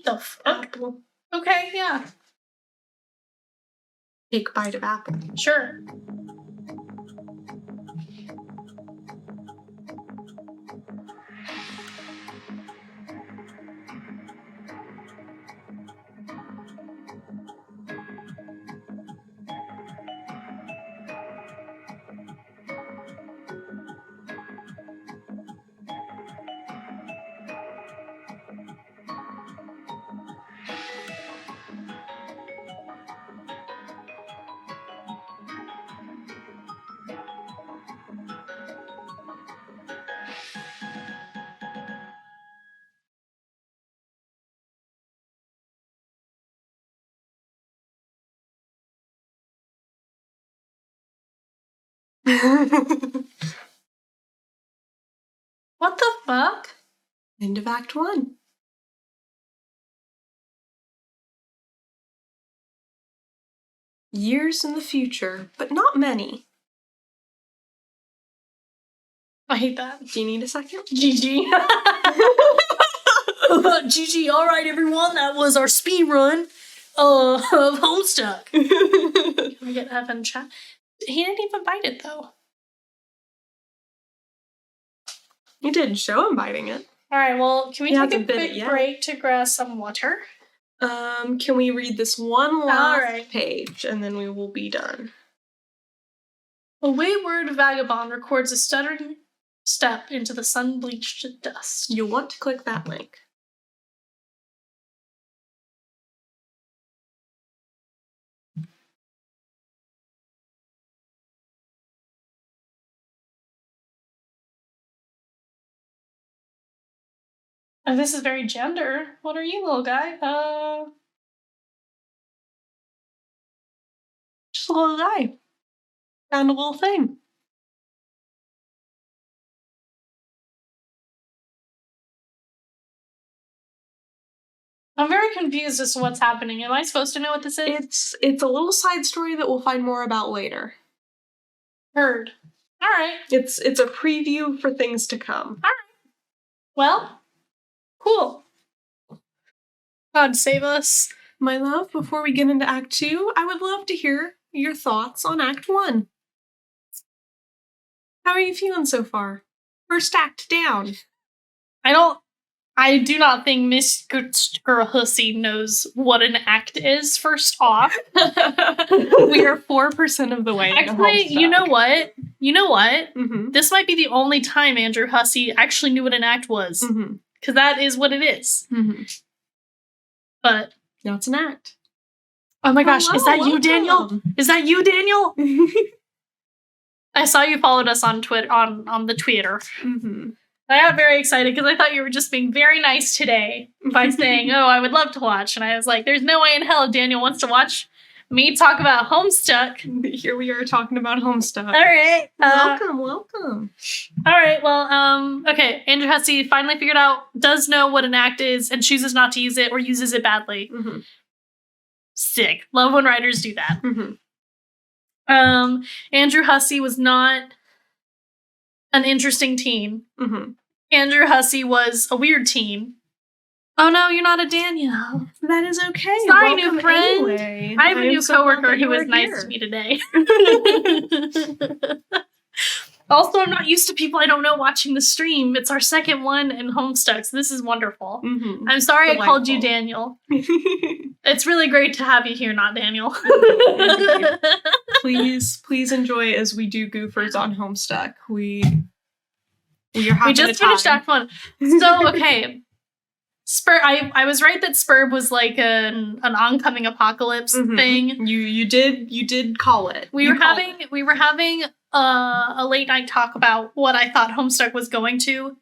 The fuck? Apple. Okay, yeah. Take a bite of apple. Sure. What the fuck? End of Act 1. Years in the future, but not many. I hate that. Do you need a second? GG. GG. All right, everyone. That was our speed run of Homestuck. Can we get F in chat? He didn't even bite it, though. You didn't show him biting it. All right, well, can we take a quick break to grab some water? Can we read this one last page, and then we will be done. A wayward vagabond records a stuttering step into the sun-bleached dust. You'll want to click that link. Oh, this is very gender. What are you, little guy? Just a little guy. Found a little thing. I'm very confused as to what's happening. Am I supposed to know what this is? It's a little side story that we'll find more about later. Heard. All right. It's a preview for things to come. All right. Well, cool. God save us. My love, before we get into Act 2, I would love to hear your thoughts on Act 1. How are you feeling so far? First act down. I do not think Miss Hussey knows what an act is, first off. We are 4% of the way. Actually, you know what? Mm-hmm. This might be the only time Andrew Hussey actually knew what an act was. Because that is what it is. Mm-hmm. But now it's an act. Oh my gosh, is that you, Daniel? Is that you, Daniel? I saw you followed us on Twitter on the Twitter. Mm-hmm. I got very excited because I thought you were just being very nice today by saying, "Oh, I would love to watch," and I was like, "There's no way in hell Daniel wants to watch me talk about Homestuck." Here we are talking about Homestuck. All right, welcome. All right, well, okay. Andrew Hussey finally figured out, does know what an act is, and chooses not to use it or uses it badly. Mm-hmm. Sick. Love when writers do that. Mm-hmm. Andrew Hussey was not an interesting teen. Mm-hmm. Andrew Hussey was a weird teen. Oh no, you're not a Danielle. That is okay. Sorry, new friend. Anyway. I have a new coworker who was nice to me today. Also, I'm not used to people I don't know watching the stream. It's our second one in Homestuck, so this is wonderful. Mm-hmm. I'm sorry I called you Daniel. It's really great to have you here, not Daniel. Please enjoy as we do goofers on Homestuck. We just finished Act 1. So, okay. I was right that Spurb was like an oncoming apocalypse thing. You did call it. We were having a late night talk about what I thought Homestuck was going to.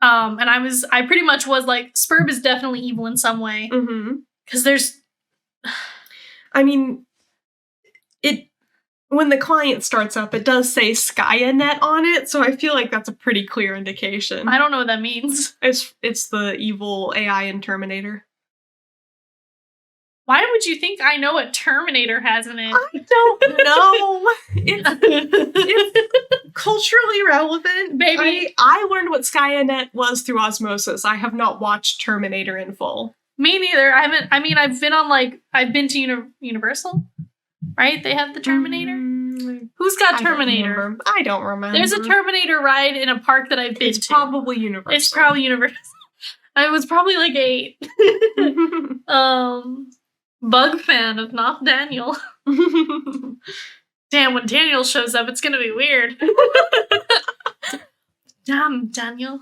And I pretty much was like, Spurb is definitely evil in some way. Because there's I mean, when the client starts up, it does say Skynet on it, so I feel like that's a pretty clear indication. I don't know what that means. It's the evil AI in Terminator. Why would you think I know what Terminator has in it? I don't know. It's culturally relevant. Baby. I learned what Skynet was through osmosis. I have not watched Terminator in full. Me neither. I've been to Universal. Right? They have the Terminator? Who's got Terminator? I don't remember. There's a Terminator ride in a park that I've been to. It's probably Universal. It's probably Universal. I was probably like 8. Bug fan of not Daniel. Damn, when Daniel shows up, it's gonna be weird. Damn, Daniel.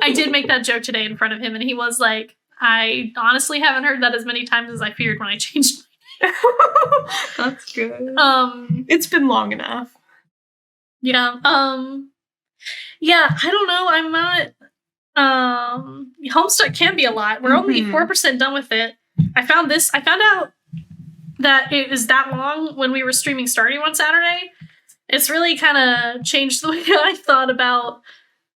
I did make that joke today in front of him, and he was like, I honestly haven't heard that as many times as I feared when I changed. That's good. It's been long enough. Yeah. Yeah, I don't know. I'm not Homestuck can be a lot. We're only 4% done with it. I found out that it was that long when we were streaming Stardew on Saturday. It's really kind of changed the way I thought about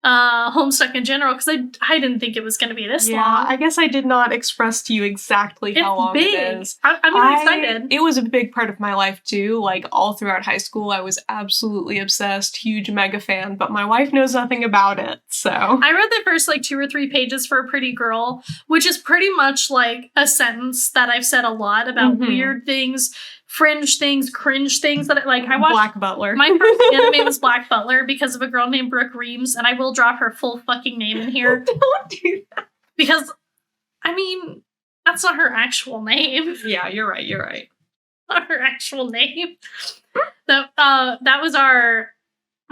Homestuck in general, because I didn't think it was going to be this long. I guess I did not express to you exactly how long big. it is. I'm excited. It was a big part of my life too. Like all throughout high school, I was absolutely obsessed, huge mega fan, but my wife knows nothing about it, so. I read the first like 2 or 3 pages for A Pretty Girl, which is pretty much like a sentence that I've said a lot about weird things, fringe things, cringe things that I watched. Black Butler. My first anime was Black Butler because of a girl named Brooke Reams, and I will drop her full fucking name in here. Don't do that. Because, I mean, that's not her actual name. Yeah, you're right. Not her actual name. That was our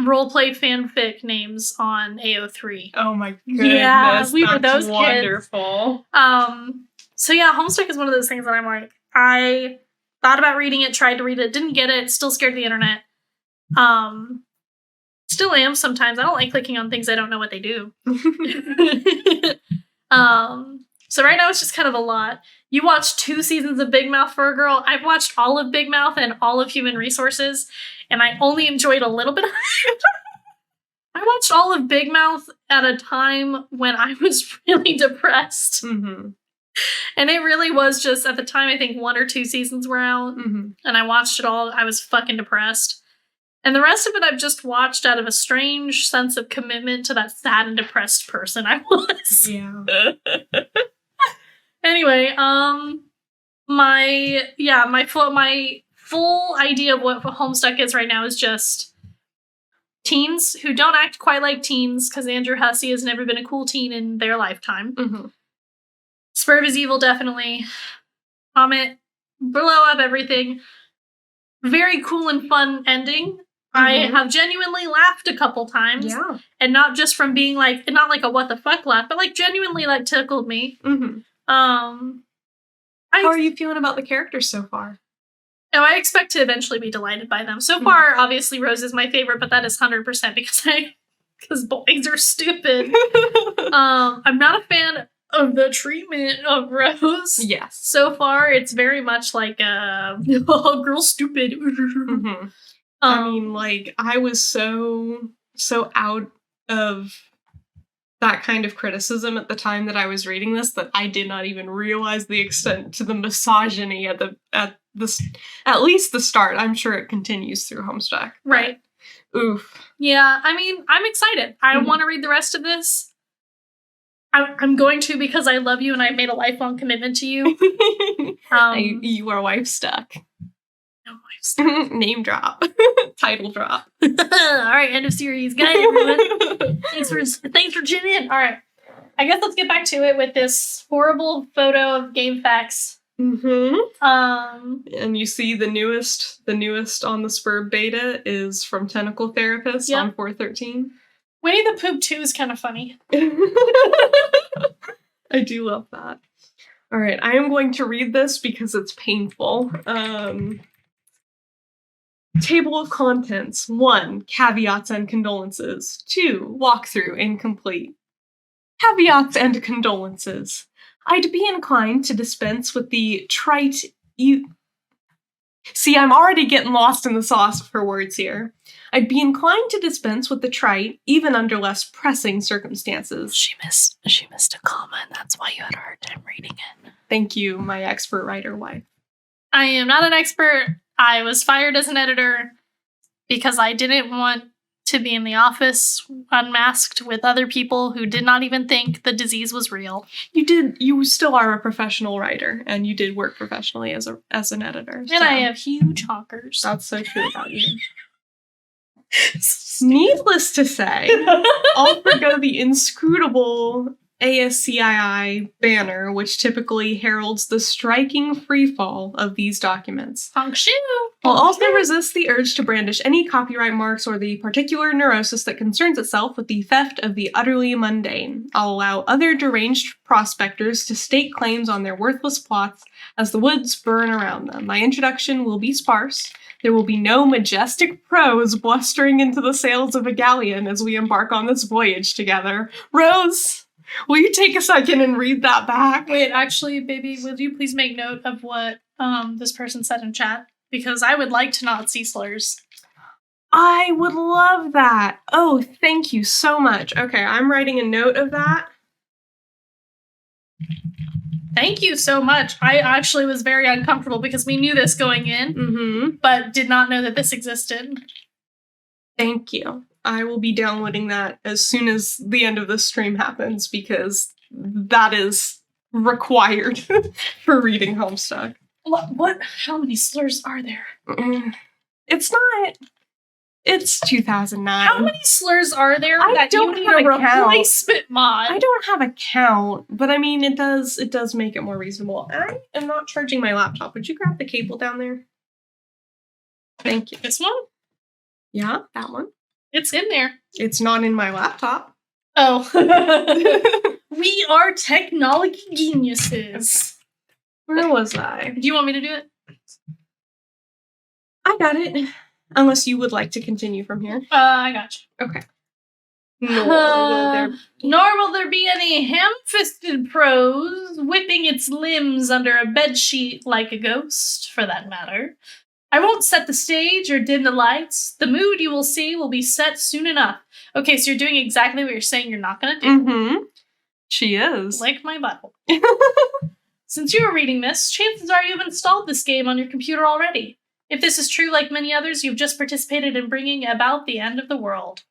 roleplay fanfic names on AO3. Oh my goodness. Yeah, we were that's those wonderful. kids. So yeah, Homestuck is one of those things that I'm like, I thought about reading it, tried to read it, didn't get it, still scared of the internet. Still am sometimes. I don't like clicking on things I don't know what they do. So right now it's just kind of a lot. You watched 2 seasons of Big Mouth for a Girl. I've watched all of Big Mouth and all of Human Resources, and I only enjoyed a little bit of it. I watched all of Big Mouth at a time when I was really depressed. And it really was just, at the time, I think 1 or 2 seasons were out, and I watched it all. I was fucking depressed. And the rest of it I've just watched out of a strange sense of commitment to that sad and depressed person I was. Yeah. Anyway, my full idea of what Homestuck is right now is just teens who don't act quite like teens, because Andrew Hussey has never been a cool teen in their lifetime. Spurv is evil, definitely. Comet, blow up everything. Very cool and fun ending. I have genuinely laughed a couple times. Yeah. And not just from being like, not like a what the fuck laugh, but like genuinely like tickled me. How are you feeling about the characters so far? Oh, I expect to eventually be delighted by them. So far, obviously, Rose is my favorite, but that is 100% because boys are stupid. I'm not a fan of the treatment of Rose. Yes. So far, it's very much like oh, girl stupid. I mean, like, I was so out of that kind of criticism at the time that I was reading this that I did not even realize the extent to the misogyny at least the start. I'm sure it continues through Homestuck. Right. Oof. Yeah, I mean, I'm excited. I want to read the rest of this. I'm going to, because I love you and I've made a lifelong commitment to you. You are Wifestuck. No, Wifestuck. Name drop. Title drop. All right, end of series. Good night, everyone. Thanks for tuning in. All right. I guess let's get back to it with this horrible photo of Game Facts. And you see the newest on the Spur beta is from Tentacle Therapist on 413. Winnie the Pooh 2 is kind of funny. I do love that. All right, I am going to read this because it's painful. Table of contents. 1. Caveats and condolences. 2. Walkthrough incomplete. Caveats and condolences. I'd be inclined to dispense with the trite... See, I'm already getting lost in the sauce for words here. I'd be inclined to dispense with the trite, even under less pressing circumstances. She missed a comma, and that's why you had a hard time reading it. Thank you, my expert writer wife. I am not an expert. I was fired as an editor because I didn't want to be in the office unmasked with other people who did not even think the disease was real. You still are a professional writer, and you did work professionally as an editor. And I have huge honkers. That's so true about you. Needless to say, I'll forgo the inscrutable ASCII banner, which typically heralds the striking freefall of these documents. Honk shoe! I'll also resist the urge to brandish any copyright marks or the particular neurosis that concerns itself with the theft of the utterly mundane. I'll allow other deranged prospectors to stake claims on their worthless plots as the woods burn around them. My introduction will be sparse. There will be no majestic prose blustering into the sails of a galleon as we embark on this voyage together. Rose, will you take a second and read that back? Wait, actually, baby, will you please make note of what this person said in chat? Because I would like to not see slurs. I would love that. Oh, thank you so much. Okay, I'm writing a note of that. Thank you so much. I actually was very uncomfortable because we knew this going in, but did not know that this existed. Thank you. I will be downloading that as soon as the end of the stream happens because that is required for reading Homestuck. What? How many slurs are there? It's not. It's 2009. How many slurs are there I that don't you need have a a count. replacement mod? I don't have a count, but I mean, it does make it more reasonable. I am not charging my laptop. Would you grab the cable down there? Thank you. This one? Yeah, that one. It's in there. It's not in my laptop. Oh. We are technology geniuses. Where was I? Do you want me to do it? I got it. Unless you would like to continue from here. I got you. Okay. Nor will there be any ham-fisted prose whipping its limbs under a bedsheet like a ghost, for that matter. I won't set the stage or dim the lights. The mood you will see will be set soon enough. Okay, so you're doing exactly what you're saying you're not going to do. Mm-hmm. She is. Like my Bible. Since you are reading this, chances are you've installed this game on your computer already. If this is true, like many others, you've just participated in bringing about the end of the world.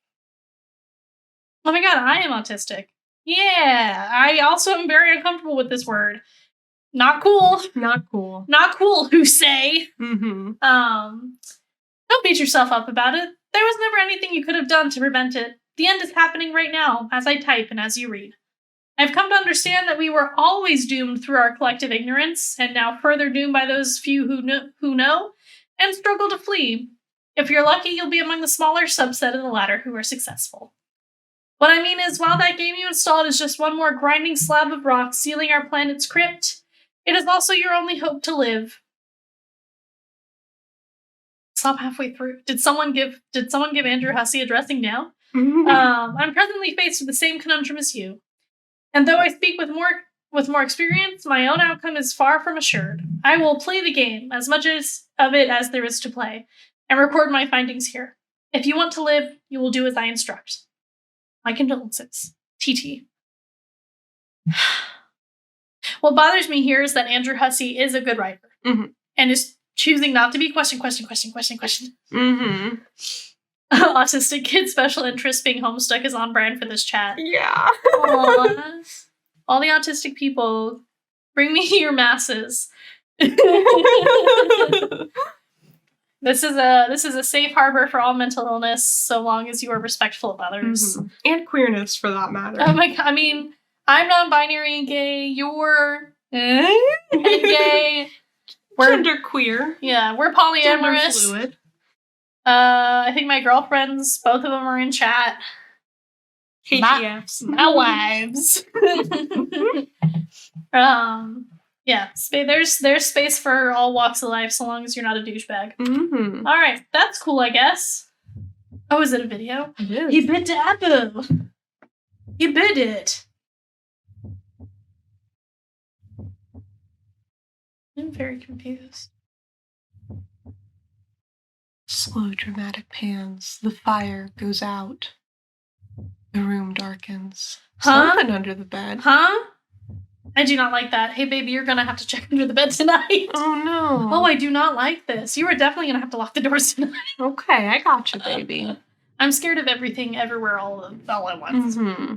Oh my god, I am autistic. Yeah, I also am very uncomfortable with this word. Not cool. Not cool. Not cool, who say? Mm-hmm. Don't beat yourself up about it. There was never anything you could have done to prevent it. The end is happening right now, as I type and as you read. I've come to understand that we were always doomed through our collective ignorance, and now further doomed by those few who know, and struggle to flee. If you're lucky, you'll be among the smaller subset of the latter who are successful. What I mean is, while that game you installed is just one more grinding slab of rock sealing our planet's crypt, it is also your only hope to live. Stop halfway through. Did someone give Andrew Hussey a dressing now? I'm presently faced with the same conundrum as you. And though I speak with more experience, my own outcome is far from assured. I will play the game, as much of it as there is to play, and record my findings here. If you want to live, you will do as I instruct. My condolences. TT. What bothers me here is that Andrew Hussey is a good writer, and is choosing not to be question. Mm-hmm. Autistic kid special interest being Homestuck is on brand for this chat. Yeah. Aww. All the autistic people, bring me your masses. This is a safe harbor for all mental illness, so long as you are respectful of others. And queerness, for that matter. Oh my god, I mean, I'm non-binary and gay, you're and gay. We're genderqueer. Yeah, we're polyamorous. Gender fluid. I think my girlfriends, both of them are in chat. KGFs. My wives. Yeah, there's space for all walks of life so long as you're not a douchebag. Mm-hmm. All right, that's cool, I guess. Oh, is it a video? It is. He bit the apple. He bit it. I'm very confused. Slow, dramatic pans. The fire goes out. The room darkens. Huh? Something under the bed. Huh? I do not like that. Hey, baby, you're gonna have to check under the bed tonight. Oh, no. Oh, I do not like this. You are definitely gonna have to lock the doors tonight. Okay, I got you, baby. I'm scared of everything, everywhere, all at once. Mm-hmm.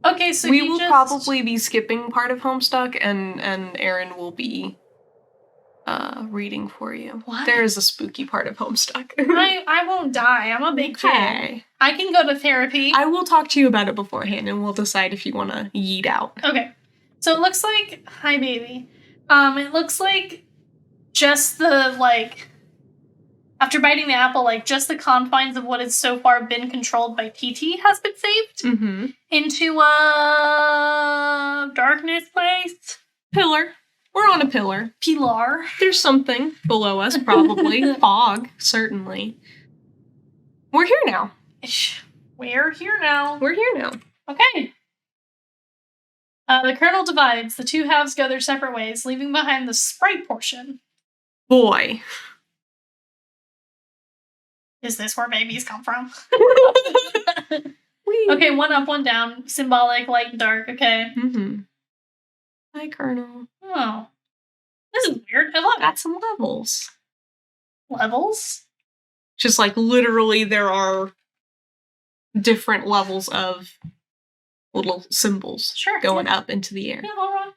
Okay, so we will probably be skipping part of Homestuck, and Erin will be reading for you. What? There is a spooky part of Homestuck. I won't die. I'm a big fan. I can go to therapy. I will talk to you about it beforehand, and we'll decide if you want to yeet out. Okay. So it looks like... Hi, baby. It looks like just the, after biting the apple, just the confines of what has so far been controlled by TT has been saved into a darkness place. Pillar. We're on a pillar. Pilar. There's something below us, probably. Fog, certainly. We're here now. We're here now. We're here now. Okay. The kernel divides. The two halves go their separate ways, leaving behind the sprite portion. Boy. Is this where babies come from? Okay, one up, one down. Symbolic, light and dark. Okay. Mm-hmm. Hi, Colonel. Oh. This is weird. I love Got some levels. Levels? Just like literally there are different levels of little symbols going up into the air. Yeah, all right.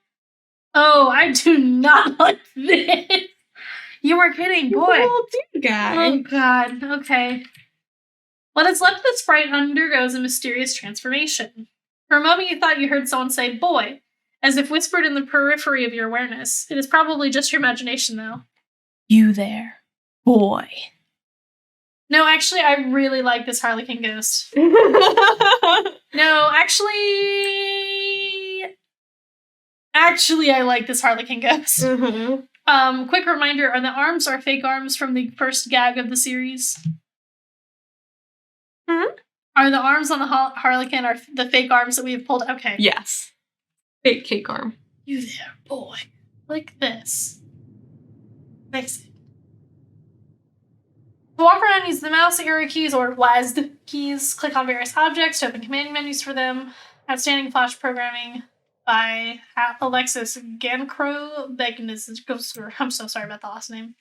Oh, I do not like this. You were kidding, boy. Little dude guy. Oh, God. Okay. What is left of the sprite undergoes a mysterious transformation. For a moment, you thought you heard someone say, boy, as if whispered in the periphery of your awareness. It is probably just your imagination, though. You there, boy. No, actually, I really like this Harlequin ghost. No, actually, I like this Harlequin ghost. Mm-hmm. Quick reminder, are the arms our fake arms from the first gag of the series? Hmm? Are the arms on the Harlequin are the fake arms that we have pulled? Okay. Yes. Fake cake arm. You there, boy. Like this. Fix it. To walk around, use the mouse arrow keys or WASD keys. Click on various objects to open command menus for them. Outstanding Flash programming by Alexis Gancro. I'm so sorry about the last name.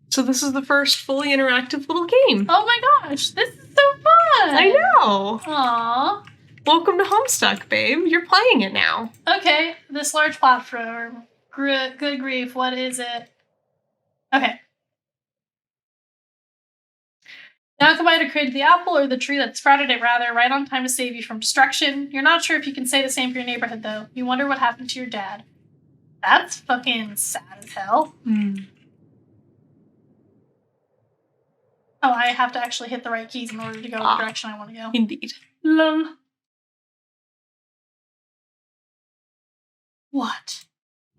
So this is the first fully interactive little game. Oh my gosh, this is so fun! I know! Aww. Welcome to Homestuck, babe. You're playing it now. Okay, this large platform. Good grief, what is it? Okay. Now come by to create the apple or the tree that sprouted it, rather, right on time to save you from destruction. You're not sure if you can say the same for your neighborhood, though. You wonder what happened to your dad. That's fucking sad as hell. Oh, I have to actually hit the right keys in order to go in the direction I want to go. Indeed. Lol. What?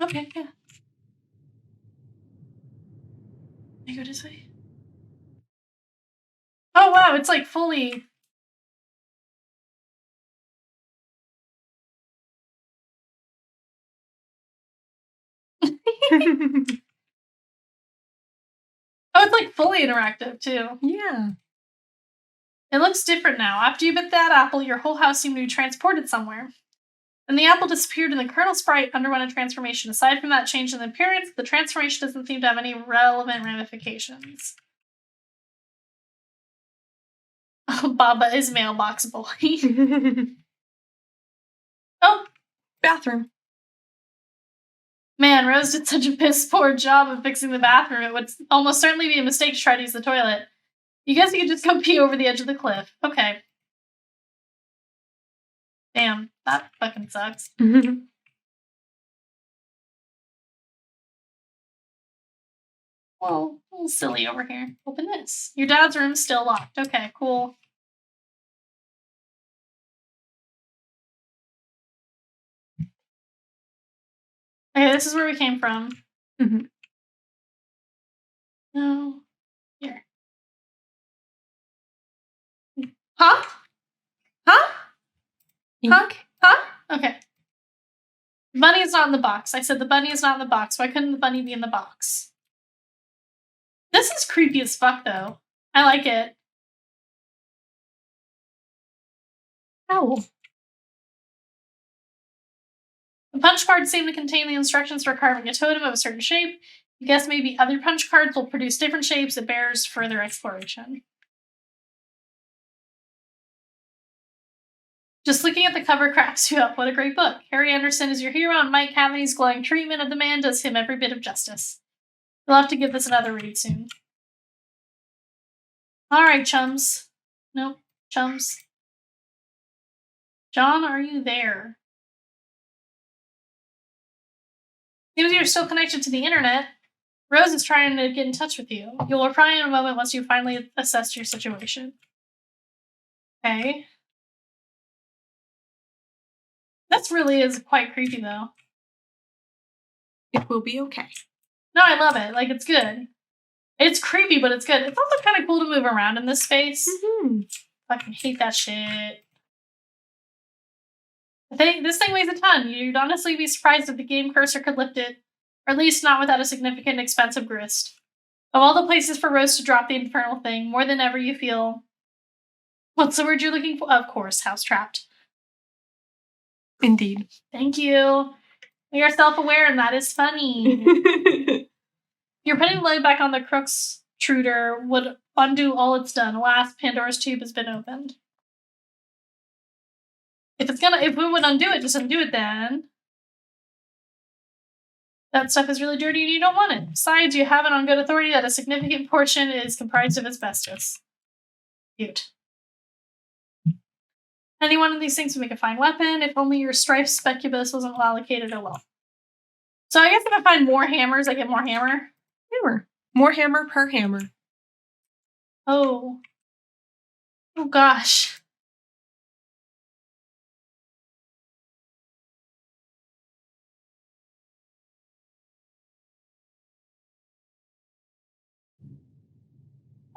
Okay, yeah. Can I go this way? Oh wow, it's like fully... Oh, it's like fully interactive too. Yeah. It looks different now. After you bit that apple, your whole house seemed to be transported somewhere. Then the apple disappeared and the Colonel Sprite underwent a transformation. Aside from that change in appearance, the transformation doesn't seem to have any relevant ramifications. Oh, Baba is mailbox boy. Oh, bathroom. Man, Rose did such a piss poor job of fixing the bathroom. It would almost certainly be a mistake to try to use the toilet. You guess you could just go pee over the edge of the cliff. Okay. Damn, that fucking sucks. Whoa, a little silly over here. Open this. Your dad's room's still locked. Okay, cool. Okay, this is where we came from. No. Here. Huh? Huh? Huh? Huh? Okay. The bunny is not in the box. I said the bunny is not in the box. Why couldn't the bunny be in the box? This is creepy as fuck, though. I like it. Ow. The punch cards seem to contain the instructions for carving a totem of a certain shape. You guess maybe other punch cards will produce different shapes. It bears further exploration. Just looking at the cover cracks you up. What a great book. Harry Anderson is your hero, and Mike Cavaney's glowing treatment of the man does him every bit of justice. You'll have to give this another read soon. Alright, chums. Nope, chums. John, are you there? Seems you're still connected to the internet. Rose is trying to get in touch with you. You'll reply in a moment once you finally assess your situation. Okay. That really is quite creepy, though. It will be okay. No, I love it. Like, it's good. It's creepy, but it's good. It's also kind of cool to move around in this space. Fucking hate that shit. This thing weighs a ton. You'd honestly be surprised if the game cursor could lift it. Or at least not without a significant expensive grist. Of all the places for Rose to drop the infernal thing, more than ever you feel... What's the word you're looking for? Of course, house-trapped. Indeed. Thank you. You're self-aware, and that is funny. You're putting the lid back on the Crook's Truder would undo all it's done. Alas, Pandora's tube has been opened. If we would undo it, just undo it then. That stuff is really dirty and you don't want it. Besides, you have it on good authority that a significant portion is comprised of asbestos. Cute. Any one of these things would make a fine weapon. If only your striped specubus wasn't well allocated, oh well. So I guess if I find more hammers, I get more hammer. Hammer. More hammer per hammer. Oh. Oh gosh.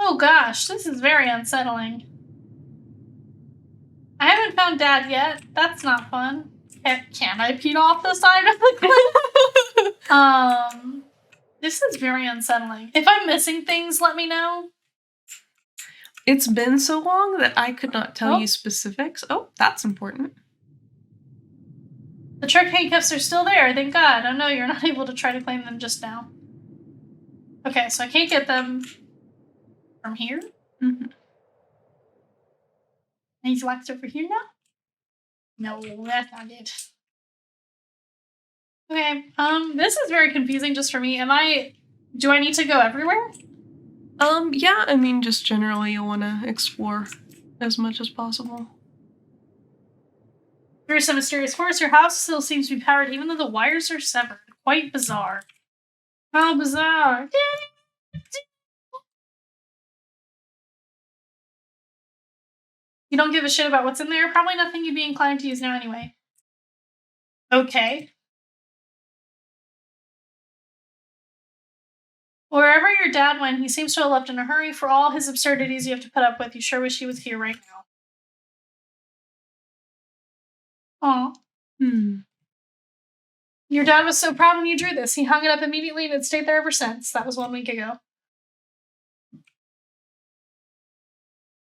Oh gosh, this is very unsettling. I haven't found Dad yet. That's not fun. Can I pee off the side of the cliff? This is very unsettling. If I'm missing things, let me know. It's been so long that I could not tell you specifics. Oh, that's important. The trick handcuffs are still there, thank God. Oh no, you're not able to try to claim them just now. Okay, so I can't get them from here? Mm-hmm. And he's locked over here now? No, that's not it. Okay, this is very confusing just for me. Do I need to go everywhere? Yeah, I mean, just generally you'll want to explore as much as possible. Through some mysterious force, your house still seems to be powered even though the wires are severed. Quite bizarre. How bizarre. You don't give a shit about what's in there? Probably nothing you'd be inclined to use now anyway. Okay. Wherever your dad went, he seems to have left in a hurry. For all his absurdities you have to put up with, you sure wish he was here right now. Aw. Your dad was so proud when you drew this. He hung it up immediately and it stayed there ever since. That was 1 week ago.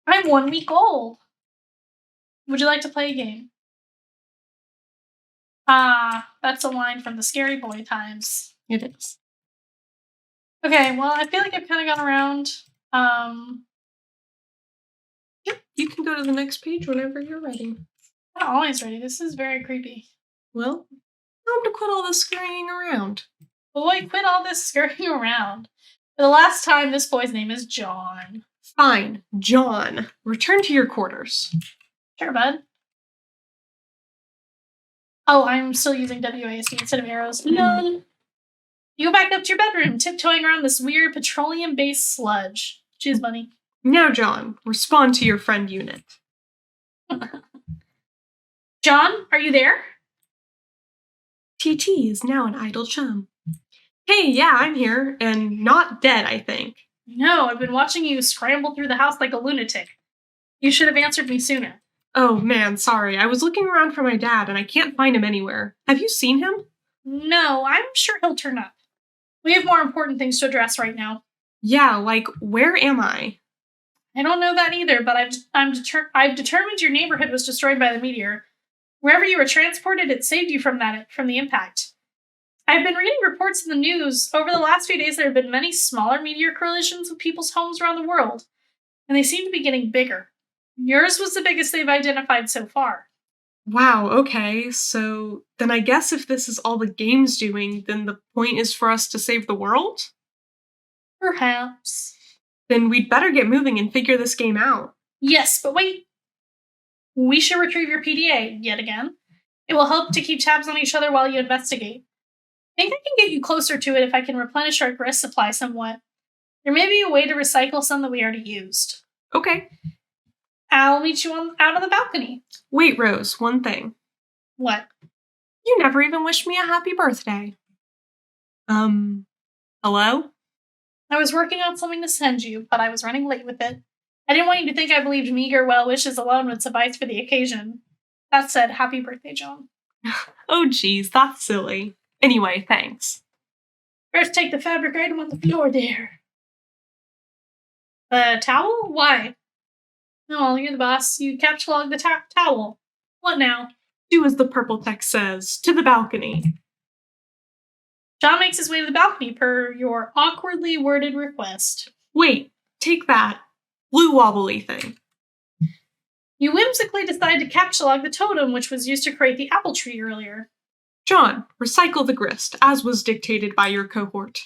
I'm 1 week old. Would you like to play a game? Ah, that's a line from the Scary Boy times. It is. Okay, well, I feel like I've kind of gone around. Yep, you can go to the next page whenever you're ready. I'm always ready. This is very creepy. Well, time to quit all this scurrying around. Boy, quit all this scurrying around. For the last time, this boy's name is John. Fine, John. Return to your quarters. Sure, bud. Oh, I'm still using WASD instead of arrows. Lol. You go back up to your bedroom, tiptoeing around this weird petroleum-based sludge. Cheers, bunny. Now, John, respond to your friend unit. John, are you there? TT is now an idle chum. Hey, yeah, I'm here, and not dead, I think. No, I've been watching you scramble through the house like a lunatic. You should have answered me sooner. Oh, man, sorry. I was looking around for my dad, and I can't find him anywhere. Have you seen him? No, I'm sure he'll turn up. We have more important things to address right now. Yeah, like, where am I? I don't know that either, but I've determined your neighborhood was destroyed by the meteor. Wherever you were transported, it saved you from the impact. I've been reading reports in the news. Over the last few days, there have been many smaller meteor collisions with people's homes around the world, and they seem to be getting bigger. Yours was the biggest they've identified so far. Wow, okay, so then I guess if this is all the game's doing, then the point is for us to save the world? Perhaps. Then we'd better get moving and figure this game out. Yes, but wait. We should retrieve your PDA, yet again. It will help to keep tabs on each other while you investigate. I think I can get you closer to it if I can replenish our grist supply somewhat. There may be a way to recycle some that we already used. Okay. I'll meet you out on the balcony. Wait, Rose, one thing. What? You never even wished me a happy birthday. Hello? I was working on something to send you, but I was running late with it. I didn't want you to think I believed meager well wishes alone would suffice for the occasion. That said, happy birthday, John. Oh, geez, that's silly. Anyway, thanks. First, take the fabric item on the floor there. The towel? Why? No, you're the boss. You capture log the towel. What now? Do as the purple text says. To the balcony. John makes his way to the balcony per your awkwardly worded request. Wait, take that. Blue wobbly thing. You whimsically decide to capture log the totem which was used to create the apple tree earlier. John, recycle the grist, as was dictated by your cohort.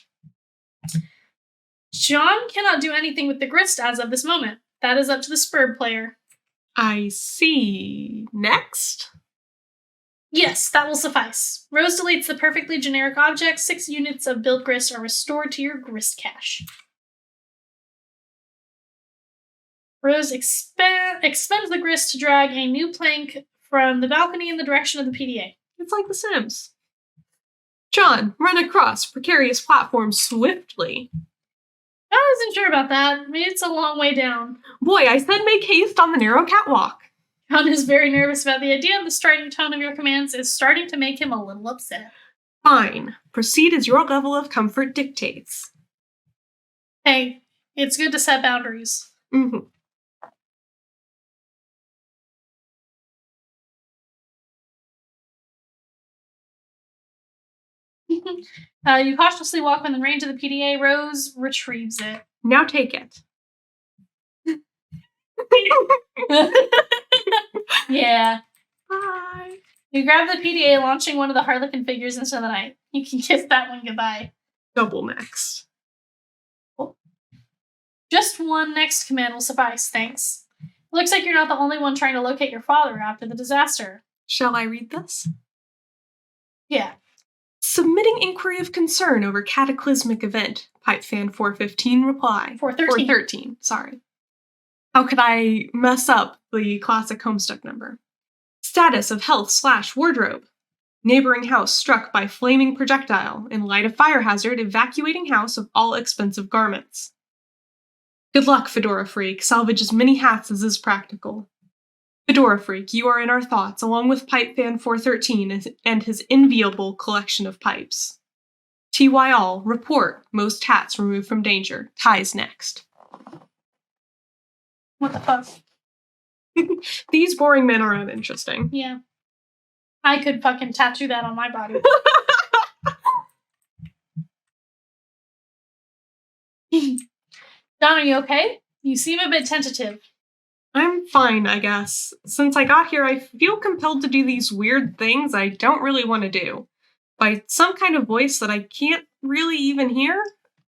John cannot do anything with the grist as of this moment. That is up to the spurred player. I see. Next? Yes, that will suffice. Rose deletes the perfectly generic object. 6 units of build grist are restored to your grist cache. Rose expends the grist to drag a new plank from the balcony in the direction of the PDA. It's like The Sims. John, run across precarious platforms swiftly. I wasn't sure about that. It's a long way down. Boy, I said make haste on the narrow catwalk. John is very nervous about the idea. The strident tone of your commands is starting to make him a little upset. Fine. Proceed as your level of comfort dictates. Hey, it's good to set boundaries. Mm-hmm. You cautiously walk within range of the PDA. Rose retrieves it. Now take it. Yeah. Bye. You grab the PDA, launching one of the harlequin figures into the night. You can kiss that one goodbye. Double next. Just one next command will suffice, thanks. Looks like you're not the only one trying to locate your father after the disaster. Shall I read this? Yeah. Submitting inquiry of concern over cataclysmic event. Pipefan 415 reply. 413. 413, sorry. How could I mess up the classic Homestuck number? Status of health/wardrobe. Neighboring house struck by flaming projectile. In light of fire hazard, evacuating house of all expensive garments. Good luck, Fedora Freak. Salvage as many hats as is practical. Fedora Freak, you are in our thoughts, along with Pipefan 413 and his enviable collection of pipes. TY all, report. Most hats removed from danger. Ties next. What the fuck? These boring men are uninteresting. Yeah. I could fucking tattoo that on my body. Don, are you okay? You seem a bit tentative. I'm fine, I guess. Since I got here, I feel compelled to do these weird things I don't really want to do. By some kind of voice that I can't really even hear?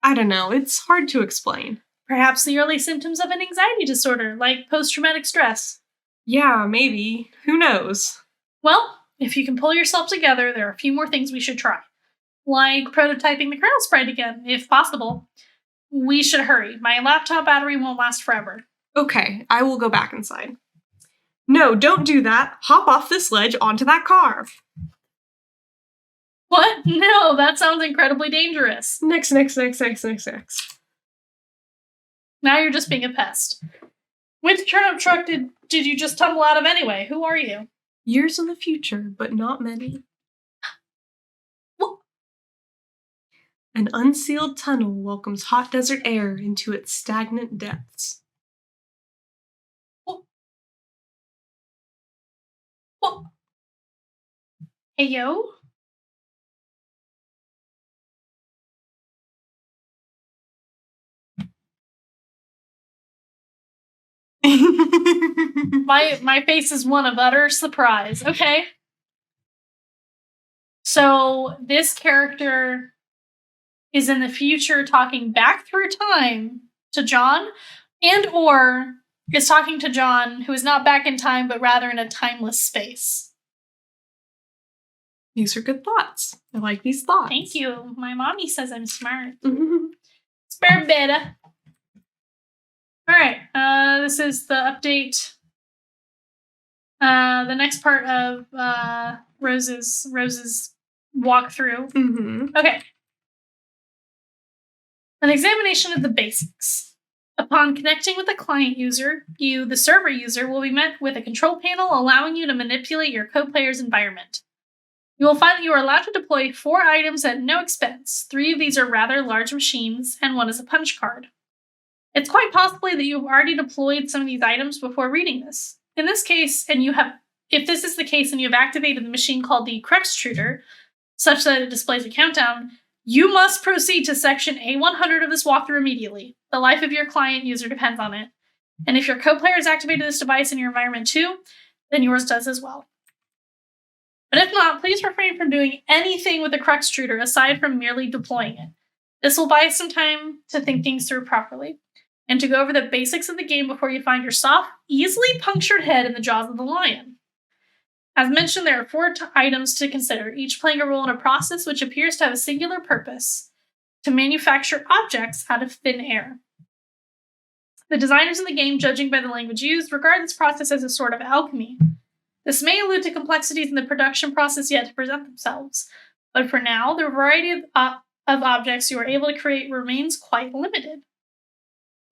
I don't know, it's hard to explain. Perhaps the early symptoms of an anxiety disorder, like post-traumatic stress. Yeah, maybe. Who knows? Well, if you can pull yourself together, there are a few more things we should try. Like prototyping the kernel sprite again, if possible. We should hurry. My laptop battery won't last forever. Okay, I will go back inside. No, don't do that. Hop off this ledge onto that car. What? No, that sounds incredibly dangerous. Next. Now you're just being a pest. Which turnip truck did you just tumble out of anyway? Who are you? Years in the future, but not many. What? An unsealed tunnel welcomes hot desert air into its stagnant depths. What? Hey, yo? My face is one of utter surprise. Okay. So this character is in the future talking back through time to John, and or is talking to John, who is not back in time, but rather in a timeless space. These are good thoughts. I like these thoughts. Thank you. My mommy says I'm smart. Spare beta. Alright, this is the update. The next part of Rose's walkthrough. Mm-hmm. Okay. An examination of the basics. Upon connecting with a client user, you, the server user, will be met with a control panel allowing you to manipulate your co-player's environment. You will find that you are allowed to deploy 4 items at no expense. 3 of these are rather large machines, and 1 is a punch card. It's quite possibly that you've already deployed some of these items before reading this. In this case, if this is the case and you have activated the machine called the Crextruder, such that it displays a countdown, you must proceed to section A100 of this walkthrough immediately. The life of your client user depends on it. And if your co-player has activated this device in your environment too, then yours does as well. But if not, please refrain from doing anything with the Crextruder aside from merely deploying it. This will buy some time to think things through properly, and to go over the basics of the game before you find your soft, easily punctured head in the jaws of the lion. As mentioned, there are 4 items to consider, each playing a role in a process which appears to have a singular purpose: to manufacture objects out of thin air. The designers of the game, judging by the language used, regard this process as a sort of alchemy. This may allude to complexities in the production process yet to present themselves, but for now, the variety of objects you are able to create remains quite limited.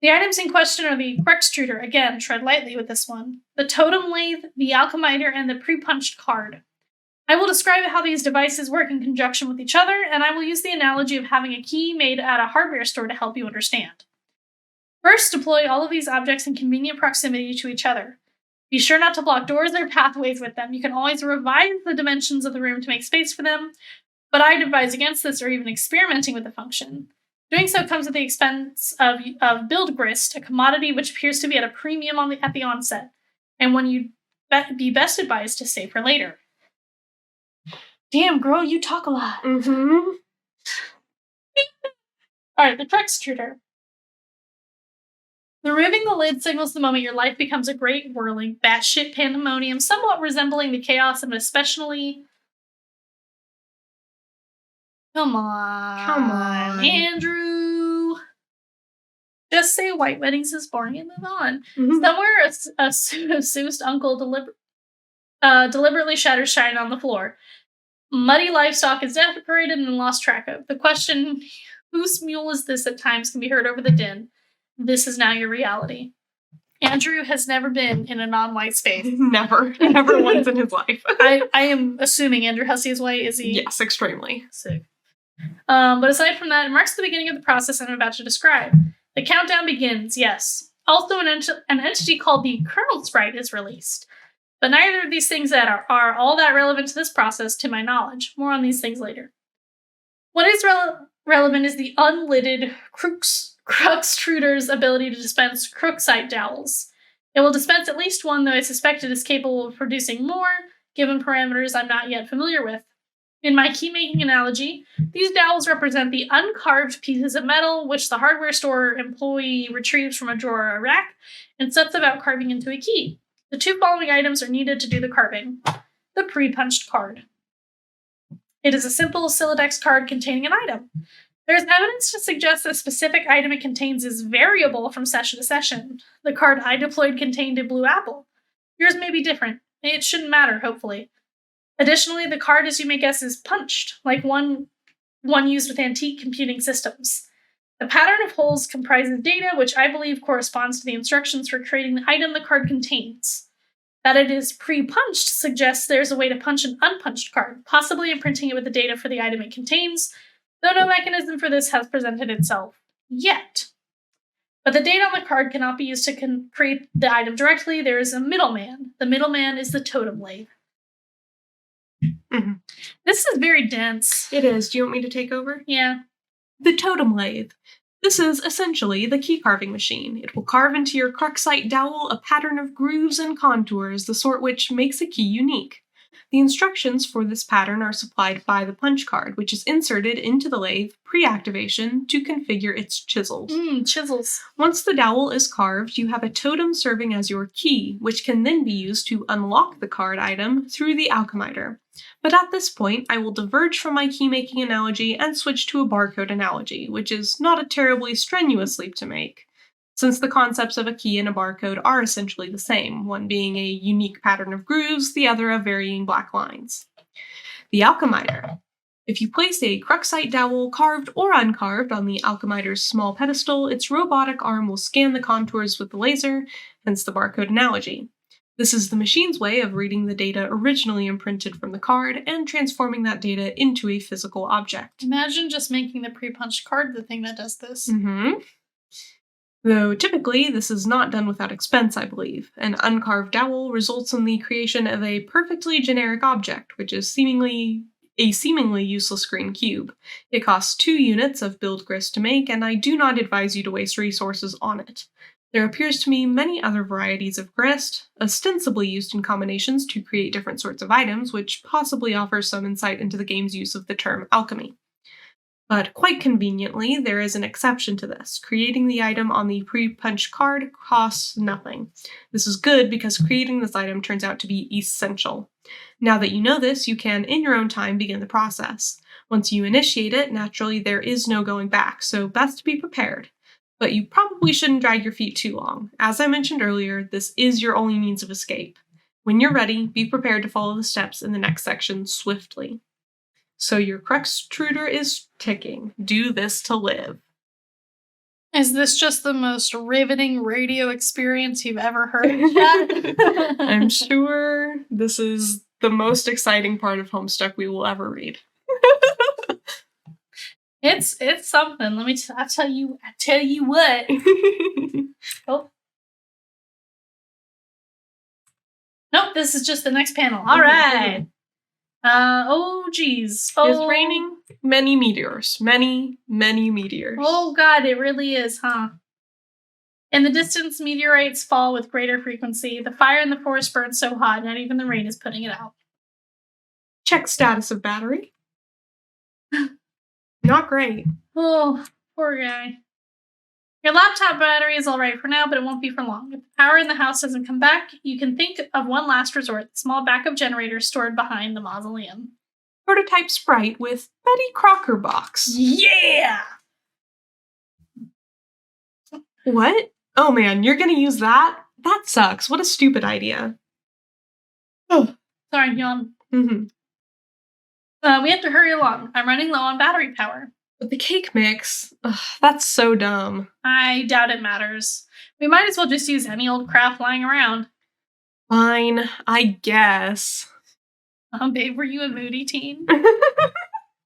The items in question are the Crextruder, again, tread lightly with this one, the totem lathe, the alchemiter, and the pre-punched card. I will describe how these devices work in conjunction with each other, and I will use the analogy of having a key made at a hardware store to help you understand. First, deploy all of these objects in convenient proximity to each other. Be sure not to block doors or pathways with them. You can always revise the dimensions of the room to make space for them, but I advise against this or even experimenting with the function. Doing so comes at the expense of build grist, a commodity which appears to be at a premium at the onset, and one you'd be best advised to save for later. Damn, girl, you talk a lot. Mm-hmm. Alright, the Crextruder. Removing the lid signals the moment your life becomes a great whirling, batshit pandemonium, somewhat resembling the chaos of an especially... Come on, Andrew. Just say white weddings is boring and move on. Mm-hmm. Somewhere, a pseudo-Seussed uncle deliberately shatters shine on the floor. Muddy livestock is decorated and lost track of. The question, whose mule is this, at times can be heard over the din. This is now your reality. Andrew has never been in a non-white space. Never once in his life. I am assuming Andrew Hussey is white, is he? Yes, extremely. Sick. But aside from that, it marks the beginning of the process I'm about to describe. The countdown begins, yes. Also, an entity called the Kernel Sprite is released. But neither of these things are all that relevant to this process, to my knowledge. More on these things later. What is relevant is the unlidded Crextruder's ability to dispense Crooksite dowels. It will dispense at least one, though I suspect it is capable of producing more, given parameters I'm not yet familiar with. In my key-making analogy, these dowels represent the uncarved pieces of metal which the hardware store employee retrieves from a drawer or rack and sets about carving into a key. The 2 following items are needed to do the carving. The pre-punched card. It is a simple Siladex card containing an item. There is evidence to suggest the specific item it contains is variable from session to session. The card I deployed contained a blue apple. Yours may be different. It shouldn't matter, hopefully. Additionally, the card, as you may guess, is punched, like one used with antique computing systems. The pattern of holes comprises data, which I believe corresponds to the instructions for creating the item the card contains. That it is pre-punched suggests there's a way to punch an unpunched card, possibly imprinting it with the data for the item it contains, though no mechanism for this has presented itself yet. But the data on the card cannot be used to create the item directly. There is a middleman. The middleman is the totem lathe. Mm-hmm. This is very dense. It is. Do you want me to take over? Yeah. The totem lathe. This is essentially the key carving machine. It will carve into your Crooksite dowel a pattern of grooves and contours, the sort which makes a key unique. The instructions for this pattern are supplied by the punch card, which is inserted into the lathe pre-activation to configure its chisels. Chisels. Once the dowel is carved, you have a totem serving as your key, which can then be used to unlock the card item through the alchemiter. But at this point, I will diverge from my key-making analogy and switch to a barcode analogy, which is not a terribly strenuous leap to make, since the concepts of a key and a barcode are essentially the same, one being a unique pattern of grooves, the other of varying black lines. The alchemiter. If you place a Crooksite dowel, carved or uncarved, on the alchemiter's small pedestal, its robotic arm will scan the contours with the laser, hence the barcode analogy. This is the machine's way of reading the data originally imprinted from the card and transforming that data into a physical object. Imagine just making the pre-punched card the thing that does this. Mm-hmm. Though typically this is not done without expense, I believe. An uncarved dowel results in the creation of a perfectly generic object, which is seemingly useless green cube. It costs 2 units of build grist to make, and I do not advise you to waste resources on it. There appears to me many other varieties of grist, ostensibly used in combinations to create different sorts of items, which possibly offers some insight into the game's use of the term alchemy. But quite conveniently, there is an exception to this. Creating the item on the pre-punched card costs nothing. This is good because creating this item turns out to be essential. Now that you know this, you can, in your own time, begin the process. Once you initiate it, naturally there is no going back, so best to be prepared. But you probably shouldn't drag your feet too long. As I mentioned earlier, this is your only means of escape. When you're ready, be prepared to follow the steps in the next section swiftly. So your Crextruder is ticking. Do this to live. Is this just the most riveting radio experience you've ever heard yet? I'm sure this is the most exciting part of Homestuck we will ever read. It's something. Let me I tell you what. Oh. Nope, this is just the next panel. All right. Oh geez. It's raining many meteors. Many meteors. Oh god, it really is, huh? In the distance, meteorites fall with greater frequency. The fire in the forest burns so hot, not even the rain is putting it out. Check status of battery. Not great. Oh, poor guy. Your laptop battery is alright for now, but it won't be for long. If the power in the house doesn't come back, you can think of one last resort, the small backup generator stored behind the mausoleum. Prototype sprite with Betty Crocker box. Yeah! What? Oh man, you're gonna use that? That sucks. What a stupid idea. Oh, sorry, yawn. Mm-hmm. We have to hurry along. I'm running low on battery power. But the cake mix, that's so dumb. I doubt it matters. We might as well just use any old crap lying around. Fine, I guess. Babe, were you a moody teen?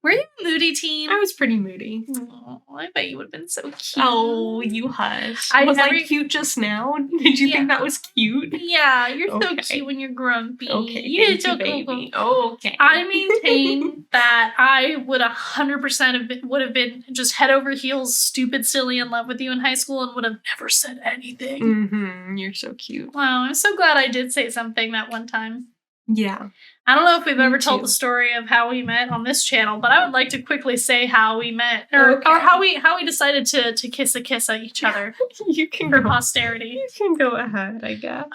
Were you a moody teen? I was pretty moody. Oh, I bet you would have been so cute. Oh, you hush. I cute just now? Did you think that was cute? Yeah, you're so cute when you're grumpy. Okay, Thank you, baby. Okay. I maintain that I would 100% would have been just head over heels, stupid, silly, in love with you in high school and would have never said anything. Mm-hmm. You're so cute. Wow, I'm so glad I did say something that one time. Yeah. I don't know if we've ever told the story of how we met on this channel, but I would like to quickly say how we met, or how we decided to kiss a kiss at each other. You can for posterity. You can go ahead, I guess.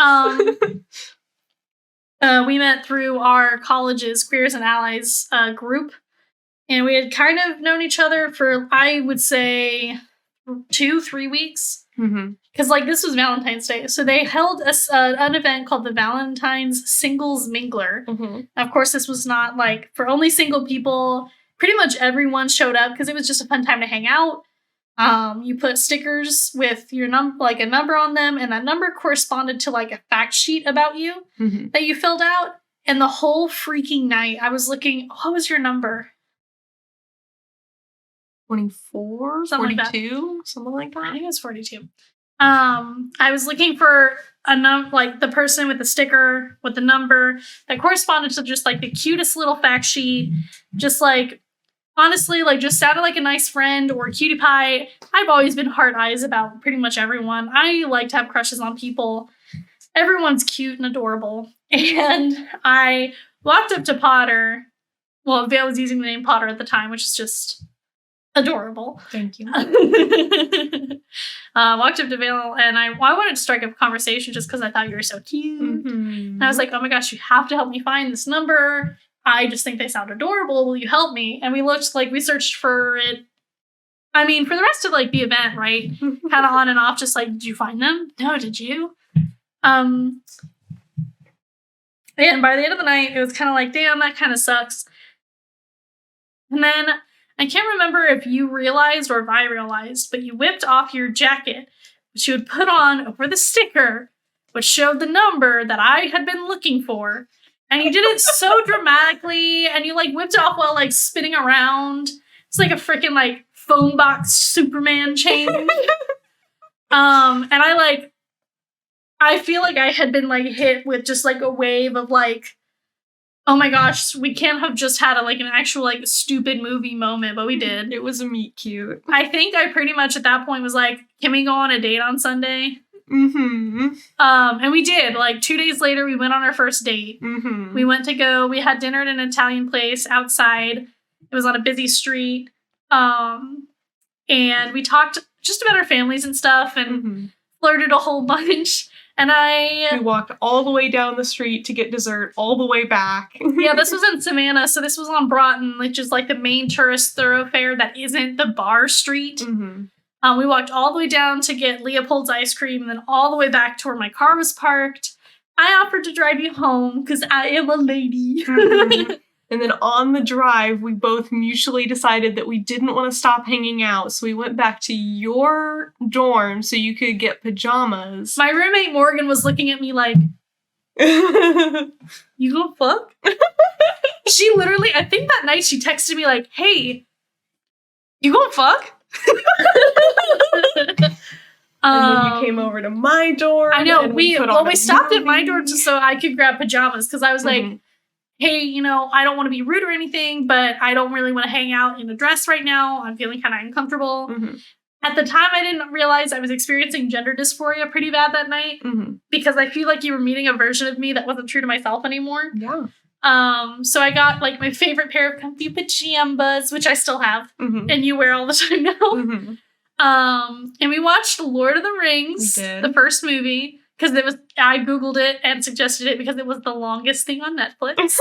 We met through our college's Queers and Allies group, and we had kind of known each other for, I would say, 2-3 weeks. Mm-hmm. Because, like, this was Valentine's Day. So they held an event called the Valentine's Singles Mingler. Mm-hmm. Of course, this was not, like, for only single people. Pretty much everyone showed up because it was just a fun time to hang out. You put stickers with your a number on them, and that number corresponded to, like, a fact sheet about you that you filled out. And the whole freaking night, I was looking, what was your number? 24? 42? Something like that? I think it was 42. I was looking for the person with the sticker with the number that corresponded to just, like, the cutest little fact sheet. Just, like, honestly, like, just sounded like a nice friend or a cutie pie. I've always been hard eyes about pretty much everyone. I like to have crushes on people. Everyone's cute and adorable. And I walked up to Potter. Well, Vale was using the name Potter at the time, which is just adorable. Thank you. Walked up to Vale, and I wanted to strike up a conversation just because I thought you were so cute. Mm-hmm. And I was like, oh my gosh, you have to help me find this number. I just think they sound adorable. Will you help me? And we searched for it. I mean, for the rest of, like, the event, right? Kind of on and off, just like, did you find them? No, did you? And by the end of the night, it was kind of like, damn, that kind of sucks. And then I can't remember if you realized or if I realized, but you whipped off your jacket, which you would put on over the sticker, which showed the number that I had been looking for. And you did it so dramatically, and you, like, whipped it off while, like, spinning around. It's like a freaking, like, phone box Superman chain. And I feel like I had been, like, hit with just, like, a wave of, like, oh my gosh, we can't have just had an actual, like, stupid movie moment, but we did. It was a meet cute. I think I pretty much at that point was like, can we go on a date on Sunday? Mm-hmm. And we did. Like, 2 days later, we went on our first date. Mm-hmm. We had dinner at an Italian place outside. It was on a busy street. And we talked just about our families and stuff and flirted a whole bunch. And we walked all the way down the street to get dessert, all the way back. Yeah, this was in Savannah, so this was on Broughton, which is like the main tourist thoroughfare that isn't the bar street. We walked all the way down to get Leopold's ice cream, and then all the way back to where my car was parked. I offered to drive you home because I am a lady. And then on the drive, we both mutually decided that we didn't want to stop hanging out, so we went back to your dorm so you could get pajamas. My roommate Morgan was looking at me like, you gonna fuck? She literally, I think that night she texted me like, hey, you gonna fuck? And then you came over to my dorm. I know, we stopped at my dorm just so I could grab pajamas, because I was like, hey, I don't want to be rude or anything, but I don't really want to hang out in a dress right now. I'm feeling kind of uncomfortable. At the time, I didn't realize I was experiencing gender dysphoria pretty bad that night, because I feel like you were meeting a version of me that wasn't true to myself anymore. Yeah. So I got like my favorite pair of comfy pajamas, which I still have, and you wear all the time now. And we watched Lord of the Rings, the first movie. Because I Googled it and suggested it because it was the longest thing on Netflix.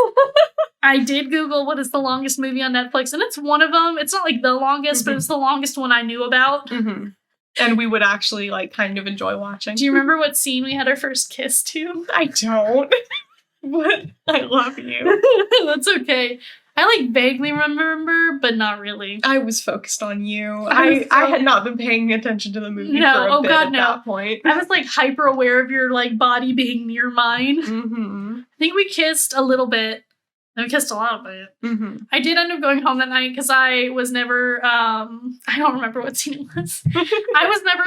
I did Google what is the longest movie on Netflix, and it's one of them. It's not like the longest, but it's the longest one I knew about. And we would actually kind of enjoy watching. Do you remember what scene we had our first kiss to? I don't. But I love you. That's okay. I vaguely remember, but not really. I was focused on you. I had not been paying attention to the movie for a bit at that point. I was hyper aware of your body being near mine. I think we kissed a little bit. And we kissed a lot of it. I did end up going home that night because I was never, I don't remember what scene it was. I was never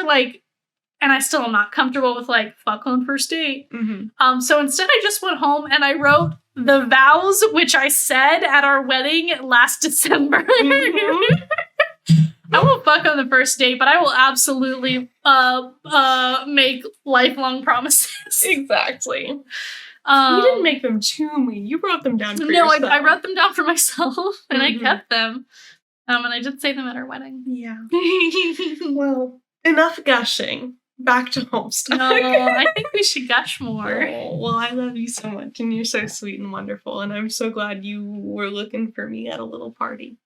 and I still am not comfortable with fuck on first date. So instead I just went home and I wrote the vows which I said at our wedding last December. I won't fuck on the first date, but I will absolutely make lifelong promises. Exactly. You didn't make them to me. You wrote them down for yourself. No, I wrote them down for myself, and I kept them. And I did say them at our wedding. Yeah. Well, enough gushing. Back to Homestuck. No, I think we should gush more. Oh, well, I love you so much, and you're so sweet and wonderful, and I'm so glad you were looking for me at a little party.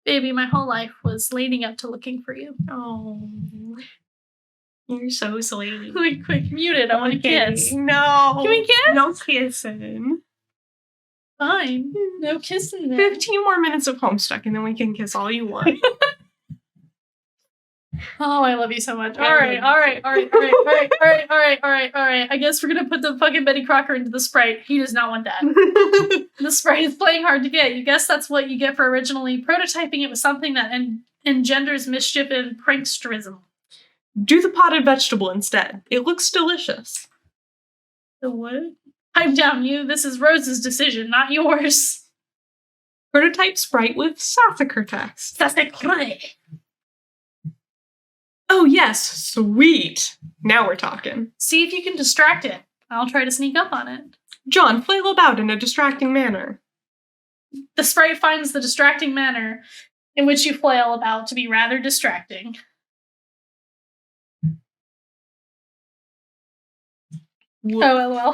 Baby, my whole life was leading up to looking for you. Oh, you're so sweet. Quick, mute it. I want to kiss. No. Can we kiss? No kissing. Fine. No kissing then. 15 more minutes of Homestuck, and then we can kiss all you want. Oh, I love you so much. All right. I guess we're gonna put the fucking Betty Crocker into the Sprite. He does not want that. The Sprite is playing hard to get. You guess that's what you get for originally prototyping it with something that engenders mischief and pranksterism. Do the potted vegetable instead. It looks delicious. The what? I'm down you. This is Rose's decision, not yours. Prototype Sprite with Sassacre text. Sassacre. Oh, yes. Sweet. Now we're talking. See if you can distract it. I'll try to sneak up on it. John, flail about in a distracting manner. The Sprite finds the distracting manner in which you flail about to be rather distracting. Oh, LOL.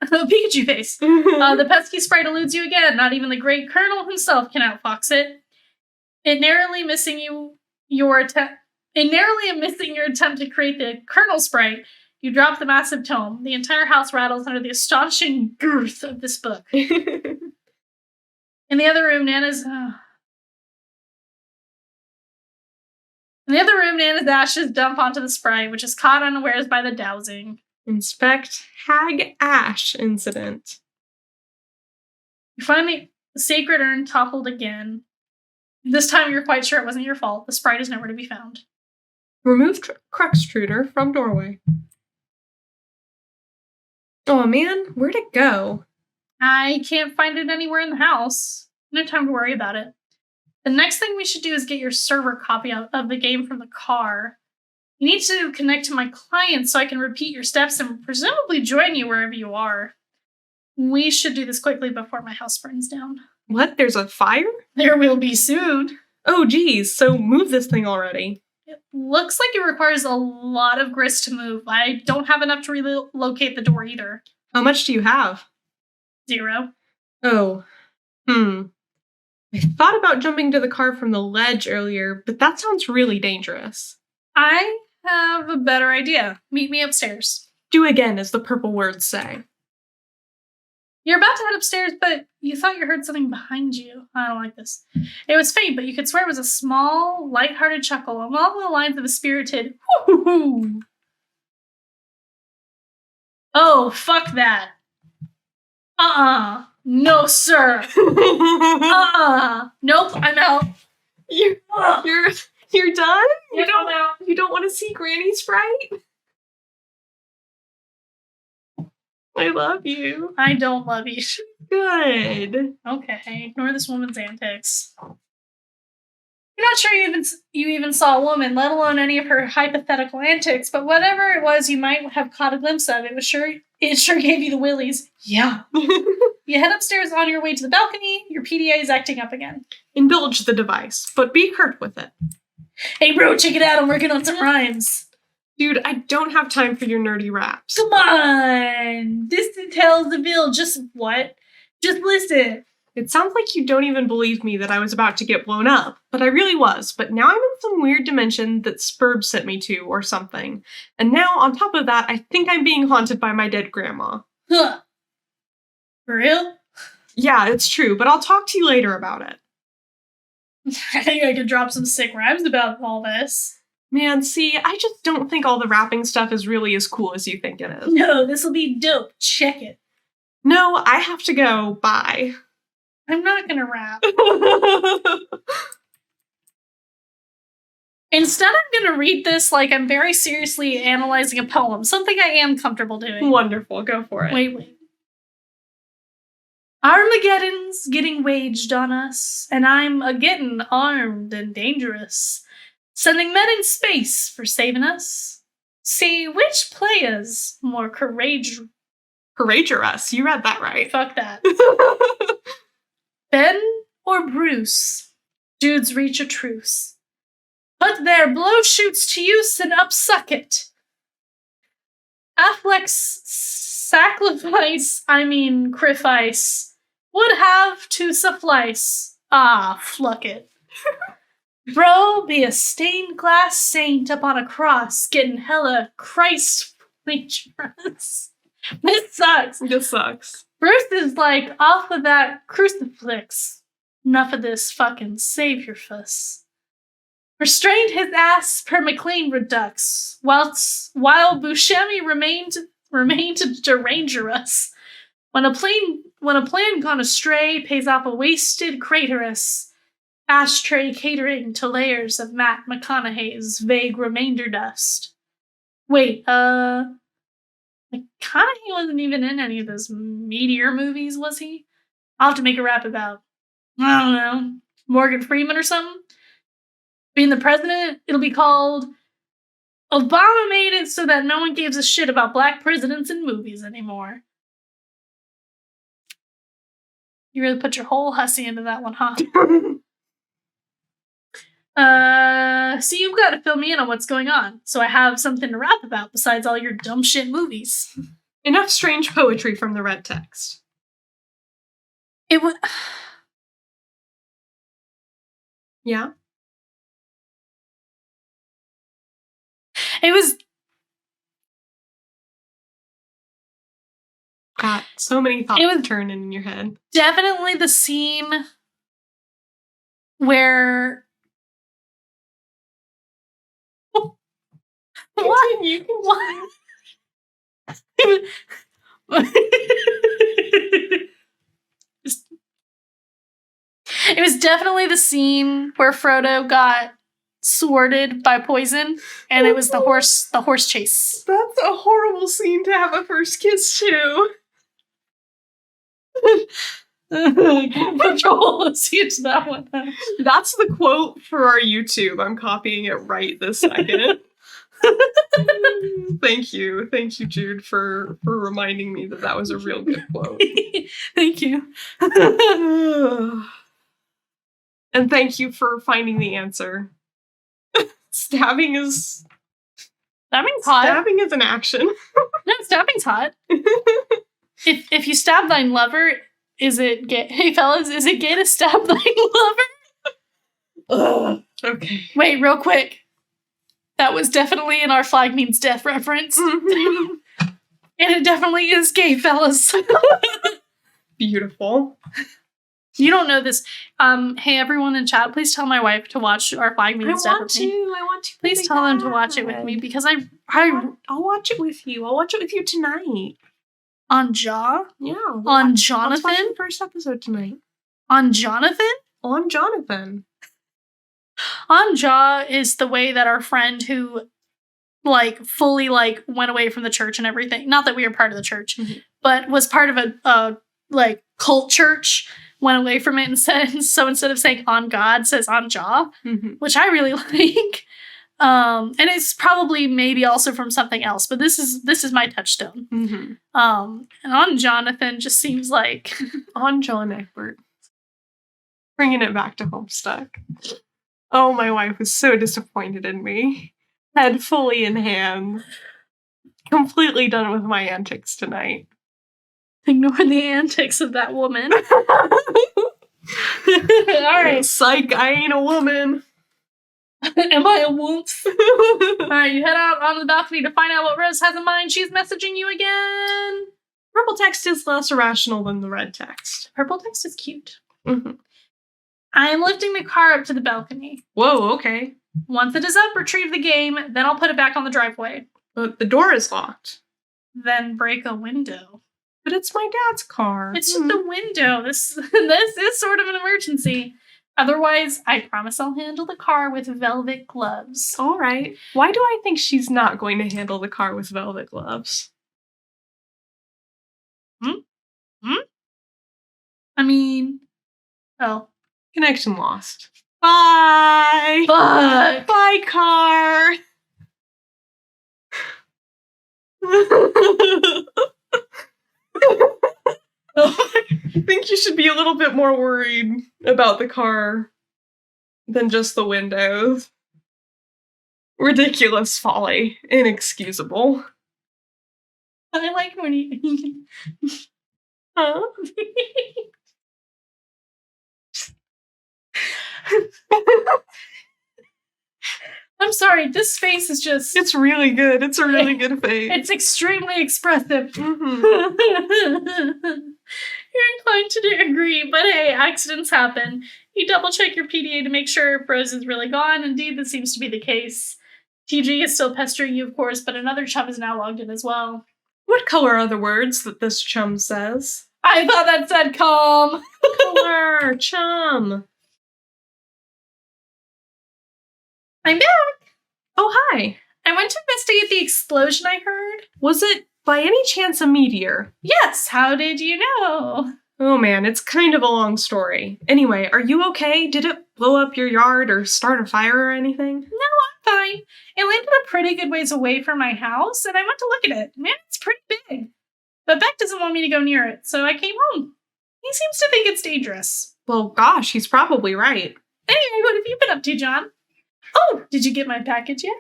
Pikachu face. The pesky Sprite eludes you again. Not even the great Colonel himself can outfox it. In narrowly missing your attempt to create the Colonel Sprite, you drop the massive tome. The entire house rattles under the astonishing girth of this book. In the other room, Nana's ashes dump onto the Sprite, which is caught unawares by the dowsing. Inspect Hag Ash incident. You find the sacred urn toppled again. This time you're quite sure it wasn't your fault. The sprite is nowhere to be found. Remove Cruxtruder from doorway. Oh man, where'd it go? I can't find it anywhere in the house. No time to worry about it. The next thing we should do is get your server copy of the game from the car. You need to connect to my client so I can repeat your steps and presumably join you wherever you are. We should do this quickly before my house burns down. What? There's a fire? There will be soon. Oh geez, so move this thing already. It looks like it requires a lot of grist to move. I don't have enough to relocate the door either. How much do you have? 0. Oh. I thought about jumping to the car from the ledge earlier, but that sounds really dangerous. I have a better idea. Meet me upstairs. Do again, as the purple words say. You're about to head upstairs, but you thought you heard something behind you. I don't like this. It was faint, but you could swear it was a small, light-hearted chuckle along the lines of a spirited "hoo-hoo-hoo." Oh, fuck that. No, sir. Nope, I'm out. You're done? You don't want to see Granny's fright? I love you. I don't love you. Good. Okay, ignore this woman's antics. You're not sure you even saw a woman, let alone any of her hypothetical antics, but whatever it was you might have caught a glimpse of, it sure gave you the willies. Yeah. You head upstairs on your way to the balcony, your PDA is acting up again. Indulge the device, but be curt with it. Hey bro, check it out, I'm working on some rhymes. Dude, I don't have time for your nerdy raps. Come on! This entails the bill, just what? Just listen. It sounds like you don't even believe me that I was about to get blown up, but I really was. But now I'm in some weird dimension that Spurb sent me to or something. And now, on top of that, I think I'm being haunted by my dead grandma. Huh. For real? Yeah, it's true, but I'll talk to you later about it. I think I could drop some sick rhymes about all this. Man, see, I just don't think all the rapping stuff is really as cool as you think it is. No, this'll be dope. Check it. No, I have to go. Bye. I'm not gonna rap. Instead, I'm gonna read this like I'm very seriously analyzing a poem, something I am comfortable doing. Wonderful, go for it. Wait. Armageddon's getting waged on us, and I'm a-getting armed and dangerous, sending men in space for saving us. See which players more courageous. You read that right. Fuck that. Ben or Bruce? Dudes reach a truce. Put their blow shoots to use and upsuck it. Affleck's sacrifice would have to suffice. Ah, fluck it. Bro, be a stained glass saint up on a cross, getting hella Christ dangerous. This sucks. This sucks. Bruce is like, off of that crucifix. Enough of this fucking savior fuss. Restrained his ass per McLean redux, while Buscemi remained to ranger us. When a plan gone astray pays off a wasted craterus, ashtray catering to layers of Matt McConaughey's vague remainder dust. Wait, McConaughey wasn't even in any of those Meteor movies, was he? I'll have to make a rap about, I don't know, Morgan Freeman or something? Being the president, it'll be called Obama Made It So That No One Gives a Shit About Black Presidents in Movies Anymore. You really put your whole hussy into that one, huh? So you've got to fill me in on what's going on, so I have something to rap about besides all your dumb shit movies. Enough strange poetry from the red text. It was... Yeah? It was... Got so many thoughts turning in your head. Definitely the scene where... What? You can what? It was definitely the scene where Frodo got sworded by poison, and it was the horse chase. That's a horrible scene to have a first kiss to. Control sees that one. That's the quote for our YouTube. I'm copying it right this second. Thank you, Jude, for reminding me that was a real good quote. Thank you. And thank you for finding the answer. Stabbing is hot. Stabbing is an action. No, stabbing's hot. If you stab thine lover, is it gay? Hey fellas, is it gay to stab thine lover? Okay. Wait, real quick. That was definitely an Our Flag Means Death reference. And it definitely is gay, fellas. Beautiful. You don't know this. Hey, everyone in chat, please tell my wife to watch Our Flag Means Death with me. I want to. Please tell them to watch it with me, because I'll watch it with you. I'll watch it with you tonight. On Jaw? Yeah. On Jonathan? Let's watch the first episode tonight. On Jonathan? On Jonathan. On Jaw is the way that our friend who, fully, went away from the church and everything. Not that we were part of the church, but was part of a cult church, went away from it and said, so instead of saying on God, says on Jaw, which I really like. And it's probably maybe also from something else, but this is my touchstone. And on Jonathan just seems like on John Egbert. Bringing it back to Homestuck. Oh, my wife was so disappointed in me. Head fully in hand. Completely done with my antics tonight. Ignore the antics of that woman. Alright. Psych, I ain't a woman. Am I a wolf? Alright, you head out on the balcony to find out what Rose has in mind. She's messaging you again. Purple text is less irrational than the red text. Purple text is cute. I am lifting the car up to the balcony. Whoa, okay. Once it is up, retrieve the game, then I'll put it back on the driveway. But the door is locked. Then break a window. But it's my dad's car. It's just a window. This is sort of an emergency. Otherwise, I promise I'll handle the car with velvet gloves. All right. Why do I think she's not going to handle the car with velvet gloves? I mean, oh. Connection lost. Bye! Bye! Bye, car! I think you should be a little bit more worried about the car than just the windows. Ridiculous folly. Inexcusable. I like when you... Huh? I'm sorry, this face is just... It's really good. It's a really good face. It's extremely expressive. You're inclined to agree, but hey, accidents happen. You double check your PDA to make sure if Rose is really gone. Indeed, this seems to be the case. TG is still pestering you, of course, but another chum is now logged in as well. What color are the words that this chum says? I thought that said calm. Color, chum. I'm back. Oh, hi. I went to investigate the explosion I heard. Was it by any chance a meteor? Yes, how did you know? Oh man, it's kind of a long story. Anyway, are you okay? Did it blow up your yard or start a fire or anything? No, I'm fine. It landed a pretty good ways away from my house, and I went to look at it. Man, it's pretty big. But Beck doesn't want me to go near it, so I came home. He seems to think it's dangerous. Well, gosh, he's probably right. Anyway, what have you been up to, John? Oh, did you get my package yet?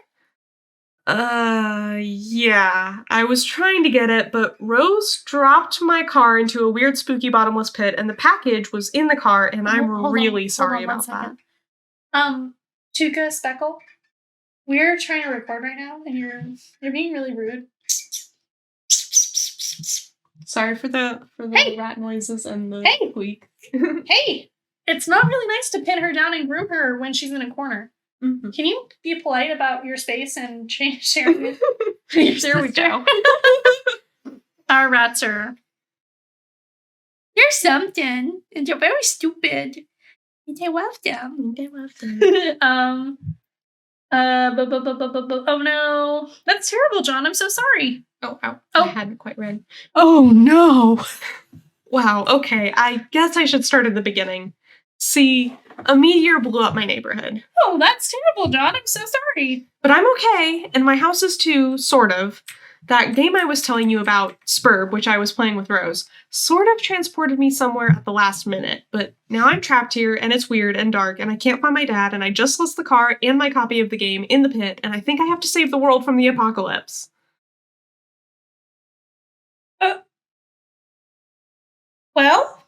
Yeah. I was trying to get it, but Rose dropped my car into a weird, spooky, bottomless pit, and the package was in the car, and I'm really sorry about that. Tuka, Speckle, we're trying to record right now, and you're being really rude. Sorry for the rat noises and the squeak. Hey! It's not really nice to pin her down and groom her when she's in a corner. Mm-hmm. Can you be polite about your space and share it? There we go. Our rats are... You're something, and you're very stupid. You're welcome. You're welcome. Oh no. That's terrible, John. I'm so sorry. Oh, I hadn't quite read. Oh no! Wow, okay, I guess I should start at the beginning. See, a meteor blew up my neighborhood. Oh, that's terrible, John. I'm so sorry. But I'm okay, and my house is too, sort of. That game I was telling you about, Spurb, which I was playing with Rose, sort of transported me somewhere at the last minute, but now I'm trapped here, and it's weird and dark, and I can't find my dad, and I just lost the car and my copy of the game in the pit, and I think I have to save the world from the apocalypse. Well,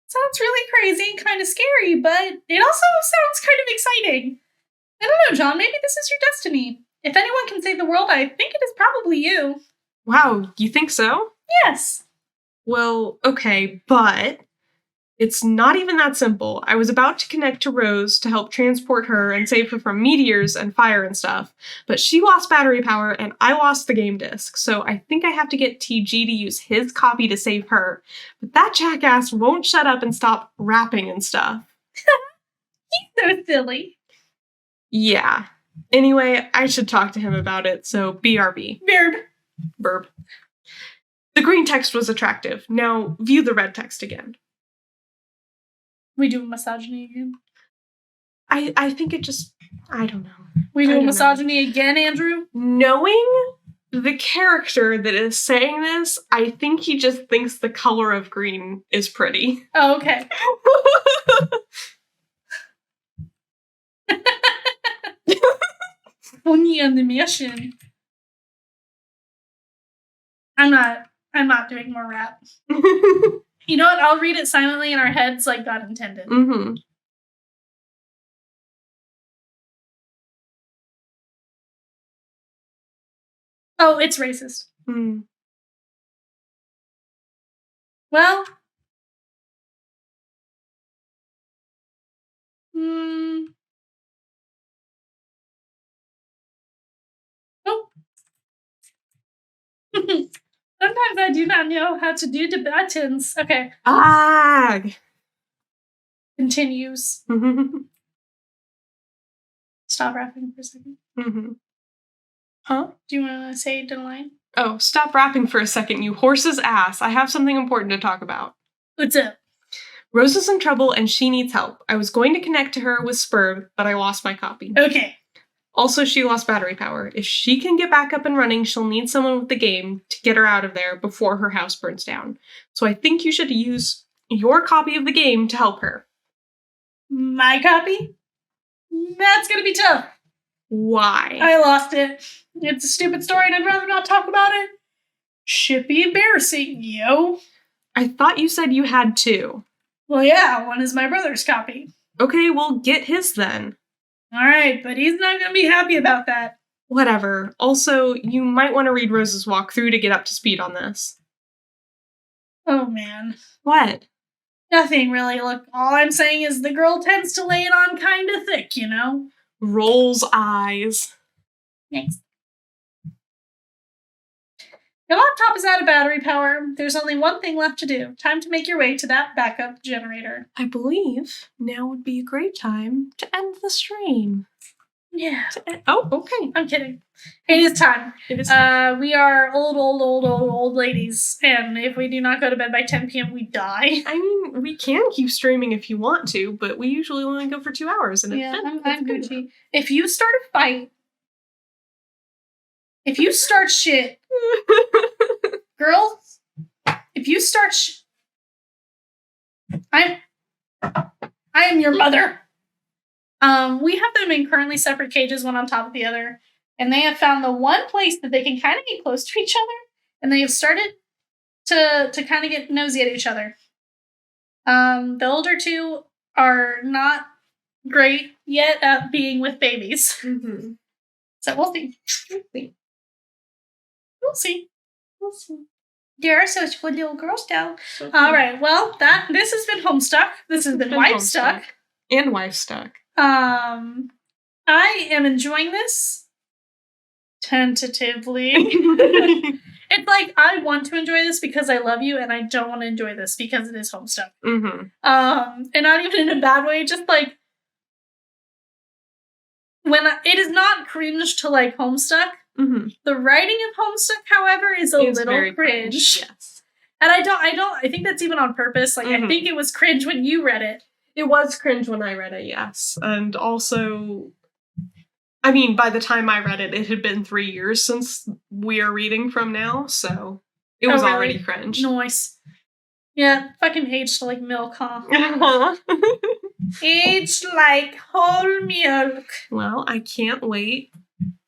sounds really crazy and kind of scary, but it also sounds kind of exciting. I don't know, John, maybe this is your destiny. If anyone can save the world, I think it is probably you. Wow, you think so? Yes. Well, okay, but it's not even that simple. I was about to connect to Rose to help transport her and save her from meteors and fire and stuff, but she lost battery power and I lost the game disc, so I think I have to get TG to use his copy to save her. But that jackass won't shut up and stop rapping and stuff. He's so silly. Yeah. Anyway, I should talk to him about it, so BRB. Burb. The green text was attractive. Now view the red text again. We do misogyny again. I think it just, I don't know. We do misogyny again, Andrew? Knowing the character that is saying this, I think he just thinks the color of green is pretty. Oh, okay. Only animation. I'm not doing more rap. You know what? I'll read it silently in our heads like God intended. Mm-hmm. Oh, it's racist. Mm. Well. Oh. Sometimes I do not know how to do the buttons. Okay. Continues. Stop rapping for a second. Mm-hmm. Huh? Do you want to say the line? Oh, stop rapping for a second, you horse's ass. I have something important to talk about. What's up? Rose is in trouble and she needs help. I was going to connect to her with Spurb, but I lost my copy. Okay. Also, she lost battery power. If she can get back up and running, she'll need someone with the game to get her out of there before her house burns down. So I think you should use your copy of the game to help her. My copy? That's gonna be tough. Why? I lost it. It's a stupid story and I'd rather not talk about it. Should be embarrassing, yo. I thought you said you had two. Well, yeah, one is my brother's copy. Okay, well, get his then. Alright, but he's not gonna be happy about that. Whatever. Also, you might want to read Rose's walkthrough to get up to speed on this. Oh, man. What? Nothing, really. Look, all I'm saying is the girl tends to lay it on kind of thick, you know? Rolls eyes. Thanks. Your laptop is out of battery power. There's only one thing left to do. Time to make your way to that backup generator. I believe now would be a great time to end the stream. Yeah. Oh, okay. I'm kidding. It is time. We are old ladies, and if we do not go to bed by 10 p.m., we die. I mean, we can keep streaming if you want to, but we usually only go for 2 hours. And yeah, I'm Gucci. If you start a fight, if you start shit, girls, if you start I am your mother. We have them in currently separate cages, one on top of the other, and they have found the one place that they can kind of get close to each other, and they have started to kind of get nosy at each other. The older two are not great yet at being with babies. Mm-hmm. So we'll see. We'll see. There are such good little girls now. So all right. Well, this has been Homestuck. This has been Wifestuck. And Wifestuck. I am enjoying this tentatively. It's like, I want to enjoy this because I love you, and I don't want to enjoy this because it is Homestuck. Mm-hmm. And not even in a bad way, just like, it is not cringe to like Homestuck. Mm-hmm. The writing of Homestuck, however, is a little cringe. Yes. And I think that's even on purpose. Like, I think it was cringe when you read it. It was cringe when I read it, yes. And also, I mean, by the time I read it, it had been 3 years since we are reading from now, so it was already cringe. Nice. Yeah, fucking aged like milk, huh? Aged like whole milk. Well, I can't wait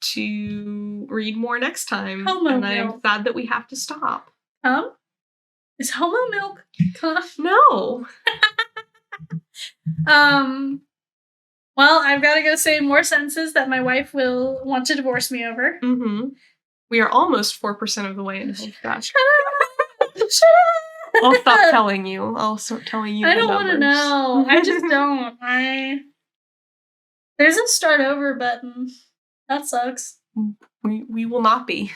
to read more next time. Homo and milk. I'm sad that we have to stop. Is homo milk? No. Well, I've got to go say more sentences that my wife will want to divorce me over. Mm-hmm. We are almost 4% of the way into Homestuck. Shut up! I'll stop telling you. I'll start telling you. I don't want to know. I just don't. There's a start over button. That sucks. We will not be.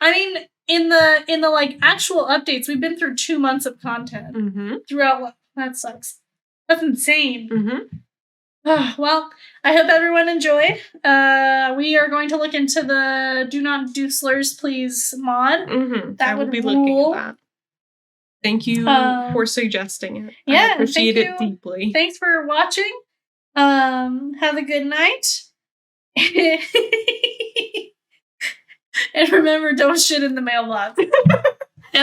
I mean, in the like actual updates, we've been through 2 months of content throughout. That sucks. That's insane. Well, I hope everyone enjoyed. We are going to look into the Do Not Do Slurs Please mod. That I will be looking at that. Thank you for suggesting it. Yeah, I appreciate it deeply. Thanks for watching. Have a good night. And remember, don't shit in the mailbox.